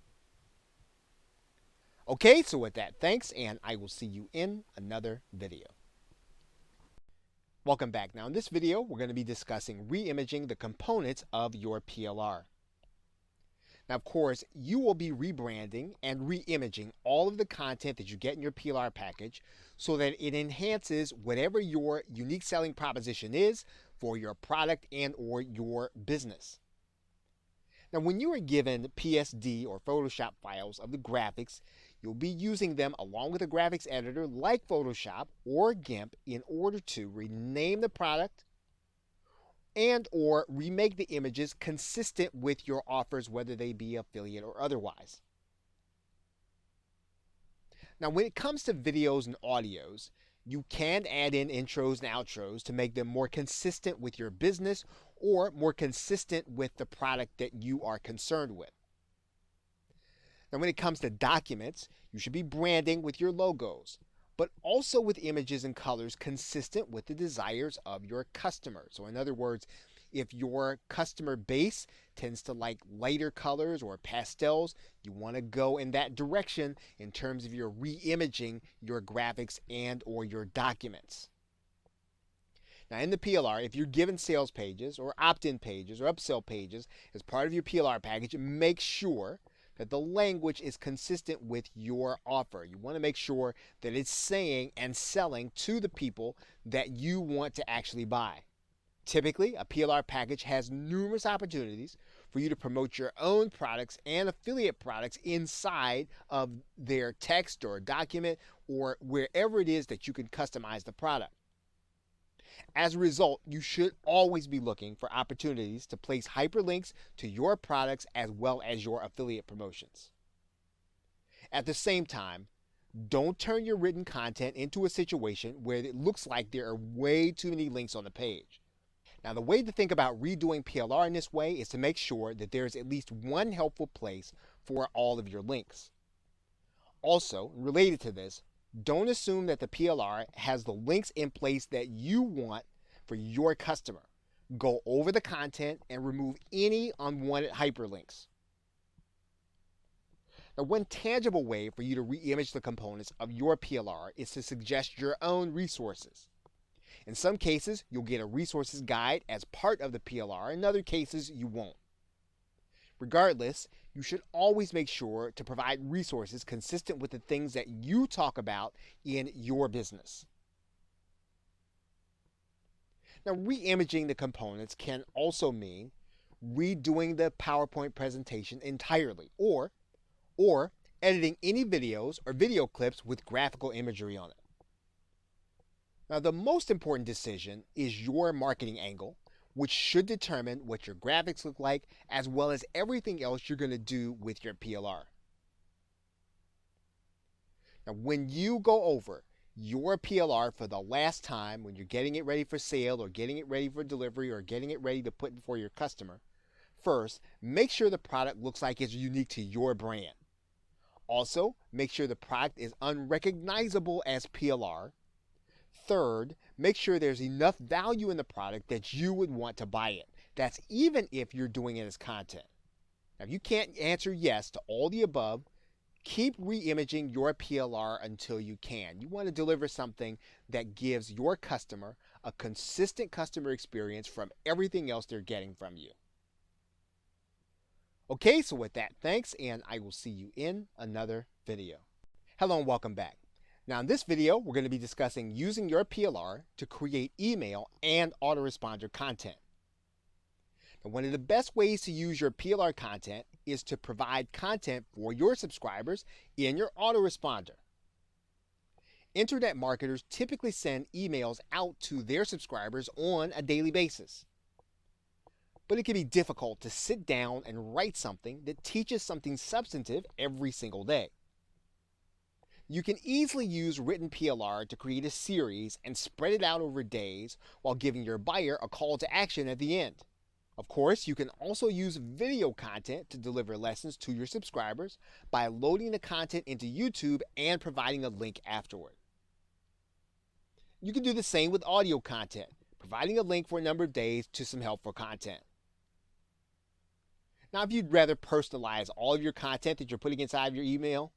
Okay, so with that, thanks, and I will see you in another video. Welcome back. Now in this video, we're going to be discussing re-imaging the components of your PLR. Now, of course, you will be rebranding and re-imaging all of the content that you get in your PLR package so that it enhances whatever your unique selling proposition is for your product and or your business. Now, when you are given PSD or Photoshop files of the graphics, you'll be using them along with a graphics editor like Photoshop or GIMP in order to rename the product and or remake the images consistent with your offers, whether they be affiliate or otherwise. Now, when it comes to videos and audios, you can add in intros and outros to make them more consistent with your business or more consistent with the product that you are concerned with. Now, when it comes to documents, you should be branding with your logos, but also with images and colors consistent with the desires of your customers. So in other words, if your customer base tends to like lighter colors or pastels, you want to go in that direction in terms of your re-imaging your graphics and or your documents. Now in the PLR, if you're given sales pages or opt-in pages or upsell pages as part of your PLR package, make sure that the language is consistent with your offer. You want to make sure that it's saying and selling to the people that you want to actually buy. Typically, a PLR package has numerous opportunities for you to promote your own products and affiliate products inside of their text or document or wherever it is that you can customize the product. As a result, you should always be looking for opportunities to place hyperlinks to your products as well as your affiliate promotions. At the same time, don't turn your written content into a situation where it looks like there are way too many links on the page. Now, the way to think about redoing PLR in this way is to make sure that there is at least one helpful place for all of your links. Also, related to this, don't assume that the PLR has the links in place that you want for your customer. Go over the content and remove any unwanted hyperlinks. Now, one tangible way for you to re-image the components of your PLR is to suggest your own resources. In some cases, you'll get a resources guide as part of the PLR. In other cases, you won't. Regardless, you should always make sure to provide resources consistent with the things that you talk about in your business. Now, re-imaging the components can also mean redoing the PowerPoint presentation entirely, or editing any videos or video clips with graphical imagery on it. Now, the most important decision is your marketing angle, which should determine what your graphics look like, as well as everything else you're going to do with your PLR. Now, when you go over your PLR for the last time, when you're getting it ready for sale or getting it ready for delivery or getting it ready to put before your customer, first, make sure the product looks like it's unique to your brand. Also, make sure the product is unrecognizable as PLR. Third, make sure there's enough value in the product that you would want to buy it. That's even if you're doing it as content. Now, if you can't answer yes to all the above, keep re-imaging your PLR until you can. You want to deliver something that gives your customer a consistent customer experience from everything else they're getting from you. Okay, so with that, thanks, and I will see you in another video. Hello and welcome back. Now in this video, we're going to be discussing using your PLR to create email and autoresponder content. Now, one of the best ways to use your PLR content is to provide content for your subscribers in your autoresponder. Internet marketers typically send emails out to their subscribers on a daily basis. But it can be difficult to sit down and write something that teaches something substantive every single day. You can easily use written PLR to create a series and spread it out over days while giving your buyer a call to action at the end. Of course, you can also use video content to deliver lessons to your subscribers by loading the content into YouTube and providing a link afterward. You can do the same with audio content, providing a link for a number of days to some helpful content. Now, if you'd rather personalize all of your content that you're putting inside of your email,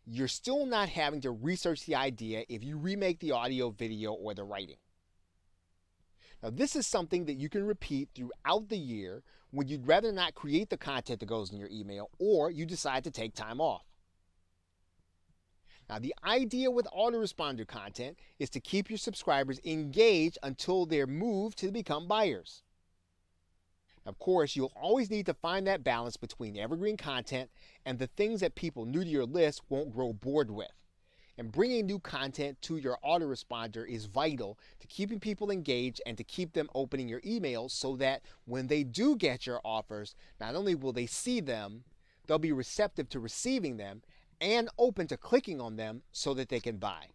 you're still not having to research the idea if you remake the audio, video, or the writing. Now, this is something that you can repeat throughout the year when you'd rather not create the content that goes in your email or you decide to take time off. Now, the idea with autoresponder content is to keep your subscribers engaged until they're moved to become buyers. Of course, you'll always need to find that balance between evergreen content and the things that people new to your list won't grow bored with. And bringing new content to your autoresponder is vital to keeping people engaged and to keep them opening your emails so that when they do get your offers, not only will they see them, they'll be receptive to receiving them and open to clicking on them so that they can buy.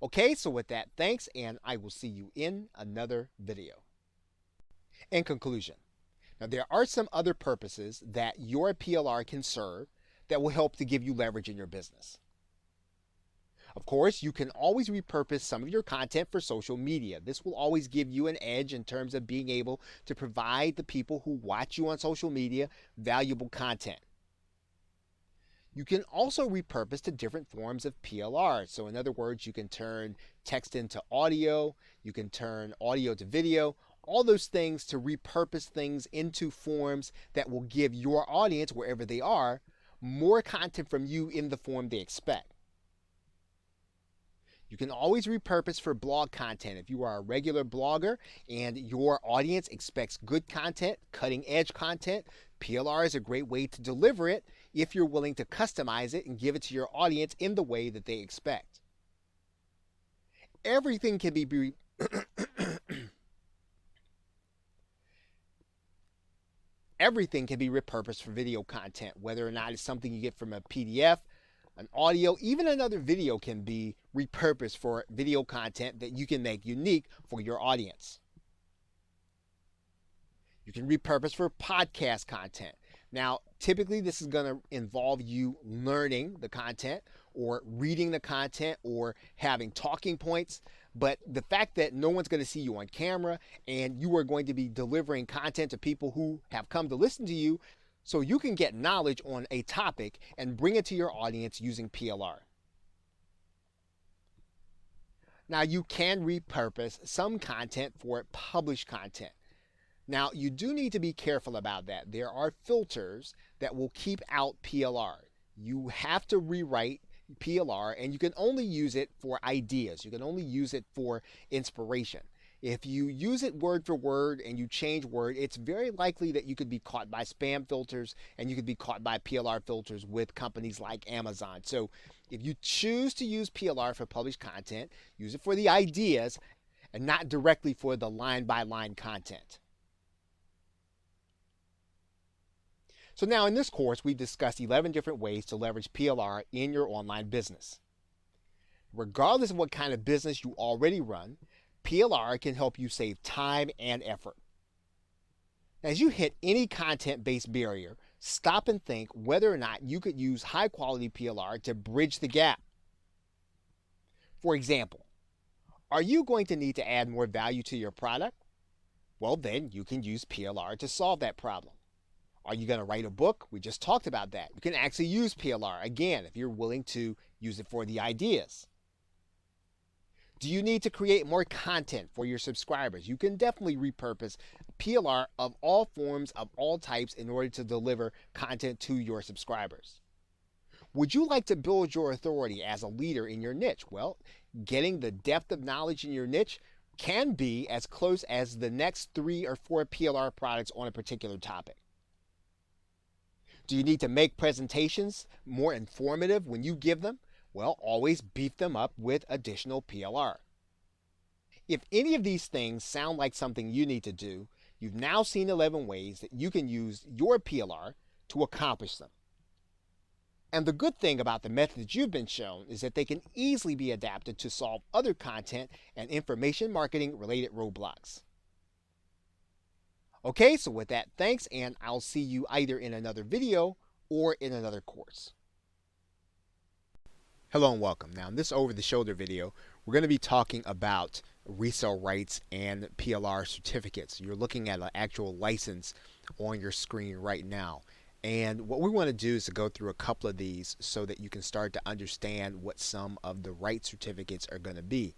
Okay, so with that, thanks, and I will see you in another video. In conclusion, now there are some other purposes that your PLR can serve that will help to give you leverage in your business. Of course, you can always repurpose some of your content for social media. This will always give you an edge in terms of being able to provide the people who watch you on social media valuable content. You can also repurpose to different forms of PLR. So in other words, you can turn text into audio, you can turn audio to video, all those things to repurpose things into forms that will give your audience, wherever they are, more content from you in the form they expect. You can always repurpose for blog content. If you are a regular blogger and your audience expects good content, cutting edge content, PLR is a great way to deliver it if you're willing to customize it and give it to your audience in the way that they expect. Everything can be Everything can be repurposed for video content, whether or not it's something you get from a PDF, an audio, even another video can be repurposed for video content that you can make unique for your audience. You can repurpose for podcast content. Now, typically this is going to involve you learning the content or reading the content or having talking points. But the fact that no one's going to see you on camera and you are going to be delivering content to people who have come to listen to you, So you can get knowledge on a topic and bring it to your audience using PLR. Now you can repurpose some content for published content. Now you do need to be careful about that. There are filters that will keep out PLR. You have to rewrite PLR and you can only use it for ideas. You can only use it for inspiration. If you use it word for word and you change word, it's very likely that you could be caught by spam filters and you could be caught by PLR filters with companies like Amazon. So if you choose to use PLR for published content, use it for the ideas and not directly for the line-by-line content. So now in this course, we've discussed 11 different ways to leverage PLR in your online business. Regardless of what kind of business you already run, PLR can help you save time and effort. As you hit any content-based barrier, stop and think whether or not you could use high-quality PLR to bridge the gap. For example, are you going to need to add more value to your product? Well, then you can use PLR to solve that problem. Are you going to write a book? We just talked about that. You can actually use PLR, again, if you're willing to use it for the ideas. Do you need to create more content for your subscribers? You can definitely repurpose PLR of all forms, of all types, in order to deliver content to your subscribers. Would you like to build your authority as a leader in your niche? Well, getting the depth of knowledge in your niche can be as close as the next 3 or 4 PLR products on a particular topic. Do you need to make presentations more informative when you give them? Well, always beef them up with additional PLR. If any of these things sound like something you need to do, you've now seen 11 ways that you can use your PLR to accomplish them. And the good thing about the methods you've been shown is that they can easily be adapted to solve other content and information marketing related roadblocks. Okay, so with that, thanks, and I'll see you either in another video or in another course. Hello and welcome. Now in this over-the-shoulder video, we're going to be talking about resale rights and PLR certificates. You're looking at an actual license on your screen right now. And what we want to do is to go through a couple of these so that you can start to understand what some of the right certificates are going to be.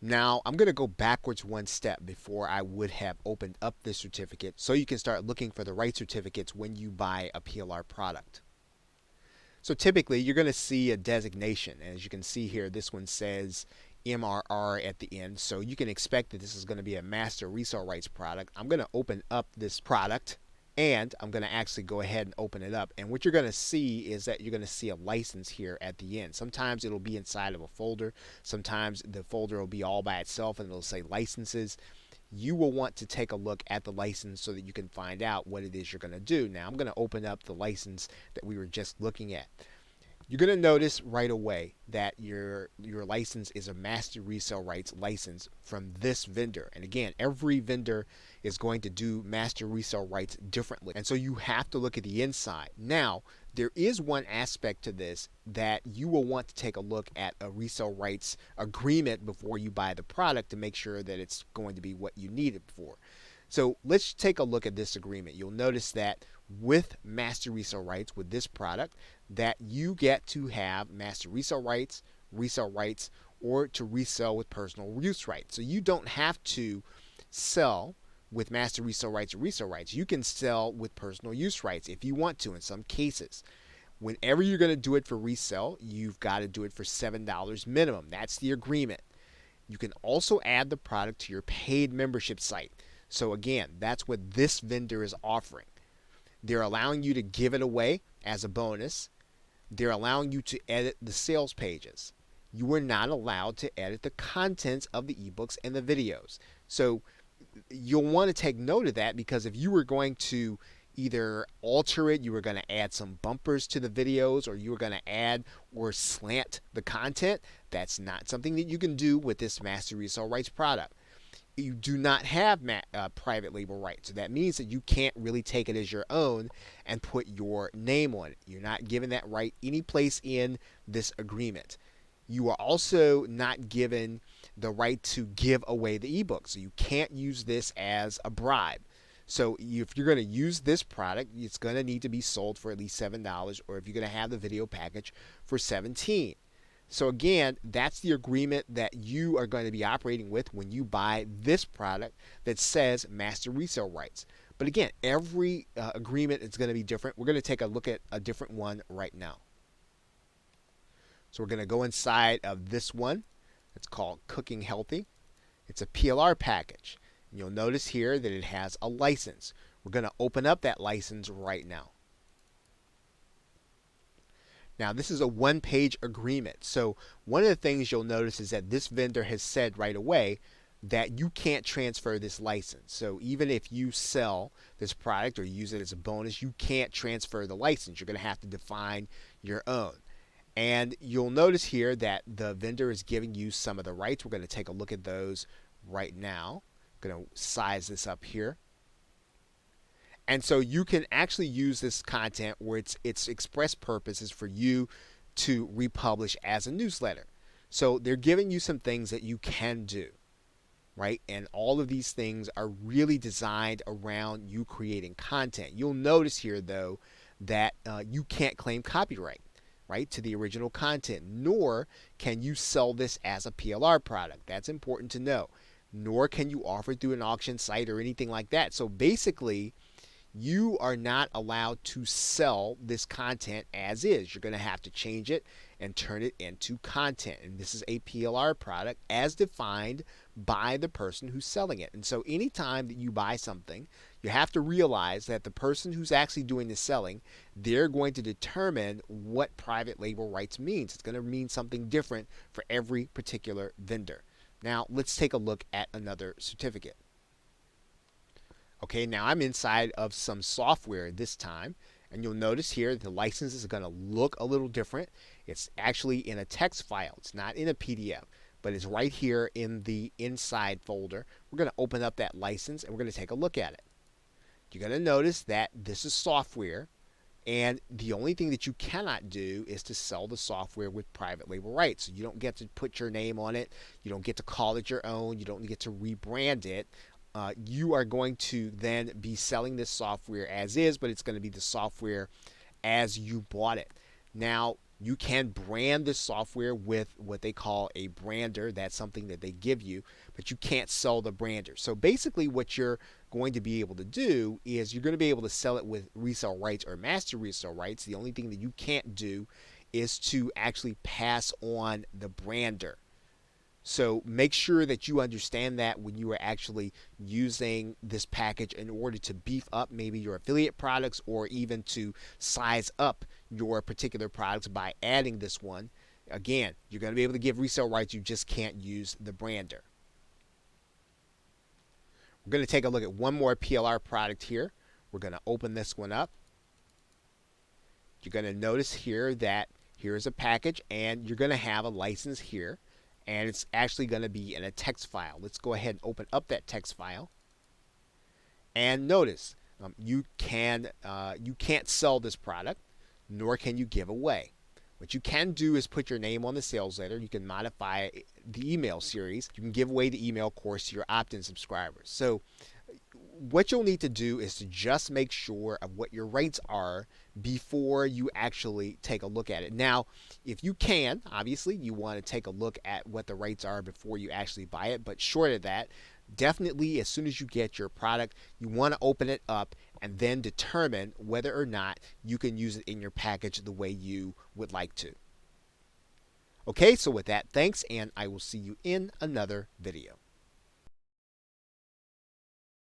Now, I'm going to go backwards one step before I would have opened up this certificate so you can start looking for the right certificates when you buy a PLR product. So typically, you're going to see a designation. And as you can see here, this one says MRR at the end. So you can expect that this is going to be a master resale rights product. I'm going to open up this product and I'm going to actually go ahead and open it up. And what you're going to see is that you're going to see a license here at the end. Sometimes it'll be inside of a folder. Sometimes the folder will be all by itself and it'll say licenses. You will want to take a look at the license so that you can find out what it is you're going to do. Now I'm going to open up the license that we were just looking at. You're going to notice right away that your license is a master resale rights license from this vendor. And again, every vendor is going to do master resale rights differently. And so you have to look at the inside. Now, there is one aspect to this that you will want to take a look at a resale rights agreement before you buy the product to make sure that it's going to be what you need it for. So let's take a look at this agreement. You'll notice that with master resale rights with this product, that you get to have master resale rights, or to resell with personal use rights. So you don't have to sell with master resale rights or resale rights. You can sell with personal use rights if you want to in some cases. Whenever you're going to do it for resale, you've got to do it for $7 minimum. That's the agreement. You can also add the product to your paid membership site. So again, that's what this vendor is offering. They're allowing you to give it away as a bonus. They're allowing you to edit the sales pages. You are not allowed to edit the contents of the ebooks and the videos. So you'll want to take note of that, because if you were going to either alter it, you were going to add some bumpers to the videos, or you were going to add or slant the content, that's not something that you can do with this master resale rights product. You do not have private label rights. So that means that you can't really take it as your own and put your name on it. You're not given that right any place in this agreement. You are also not given the right to give away the ebook. So you can't use this as a bribe. So if you're going to use this product, it's going to need to be sold for at least $7, or if you're going to have the video package for $17. So again, that's the agreement that you are going to be operating with when you buy this product that says master resale rights. But again, every agreement is going to be different. We're going to take a look at a different one right now. So we're going to go inside of this one. It's called Cooking Healthy. It's a PLR package. And you'll notice here that it has a license. We're going to open up that license right now. Now, this is a one-page agreement. So one of the things you'll notice is that this vendor has said right away that you can't transfer this license. So even if you sell this product or use it as a bonus, you can't transfer the license. You're going to have to define your own. And you'll notice here that the vendor is giving you some of the rights. We're going to take a look at those right now. I'm going to size this up here. And so you can actually use this content where its express purpose is for you to republish as a newsletter. So they're giving you some things that you can do, right? And all of these things are really designed around you creating content. You'll notice here, though, that you can't claim copyright, right, to the original content, nor can you sell this as a PLR product. That's important to know. Nor can you offer it through an auction site or anything like that. So basically, you are not allowed to sell this content as is. You're going to have to change it and turn it into content. And this is a PLR product as defined by the person who's selling it. And so anytime that you buy something, you have to realize that the person who's actually doing the selling, they're going to determine what private label rights means. It's going to mean something different for every particular vendor. Now, let's take a look at another certificate. Okay, now I'm inside of some software this time, and you'll notice here the license is going to look a little different. It's actually in a text file. It's not in a PDF, but it's right here in the inside folder. We're going to open up that license, and we're going to take a look at it. You're going to notice that this is software, and the only thing that you cannot do is to sell the software with private label rights. So you don't get to put your name on it. You don't get to call it your own. You don't get to rebrand it. You are going to then be selling this software as is, but it's going to be the software as you bought it. Now, you can brand this software with what they call a brander. That's something that they give you, but you can't sell the brander. So basically what you're going to be able to do is you're going to be able to sell it with resale rights or master resale rights. The only thing that you can't do is to actually pass on the brander. So make sure that you understand that when you are actually using this package in order to beef up maybe your affiliate products or even to size up your particular products by adding this one. Again, you're going to be able to give resale rights. You just can't use the brander. We're going to take a look at one more PLR product here. We're going to open this one up. You're going to notice here that here's a package and you're going to have a license here. And it's actually going to be in a text file. Let's go ahead and open up that text file. And notice you can't sell this product, nor can you give away. What you can do is put your name on the sales letter. You can modify the email series. You can give away the email course to your opt-in subscribers. So what you'll need to do is to just make sure of what your rates are before you actually take a look at it. Now, if you can, obviously, you want to take a look at what the rates are before you actually buy it. But short of that, definitely as soon as you get your product, you want to open it up and then determine whether or not you can use it in your package the way you would like to. Okay, so with that, thanks, and I will see you in another video.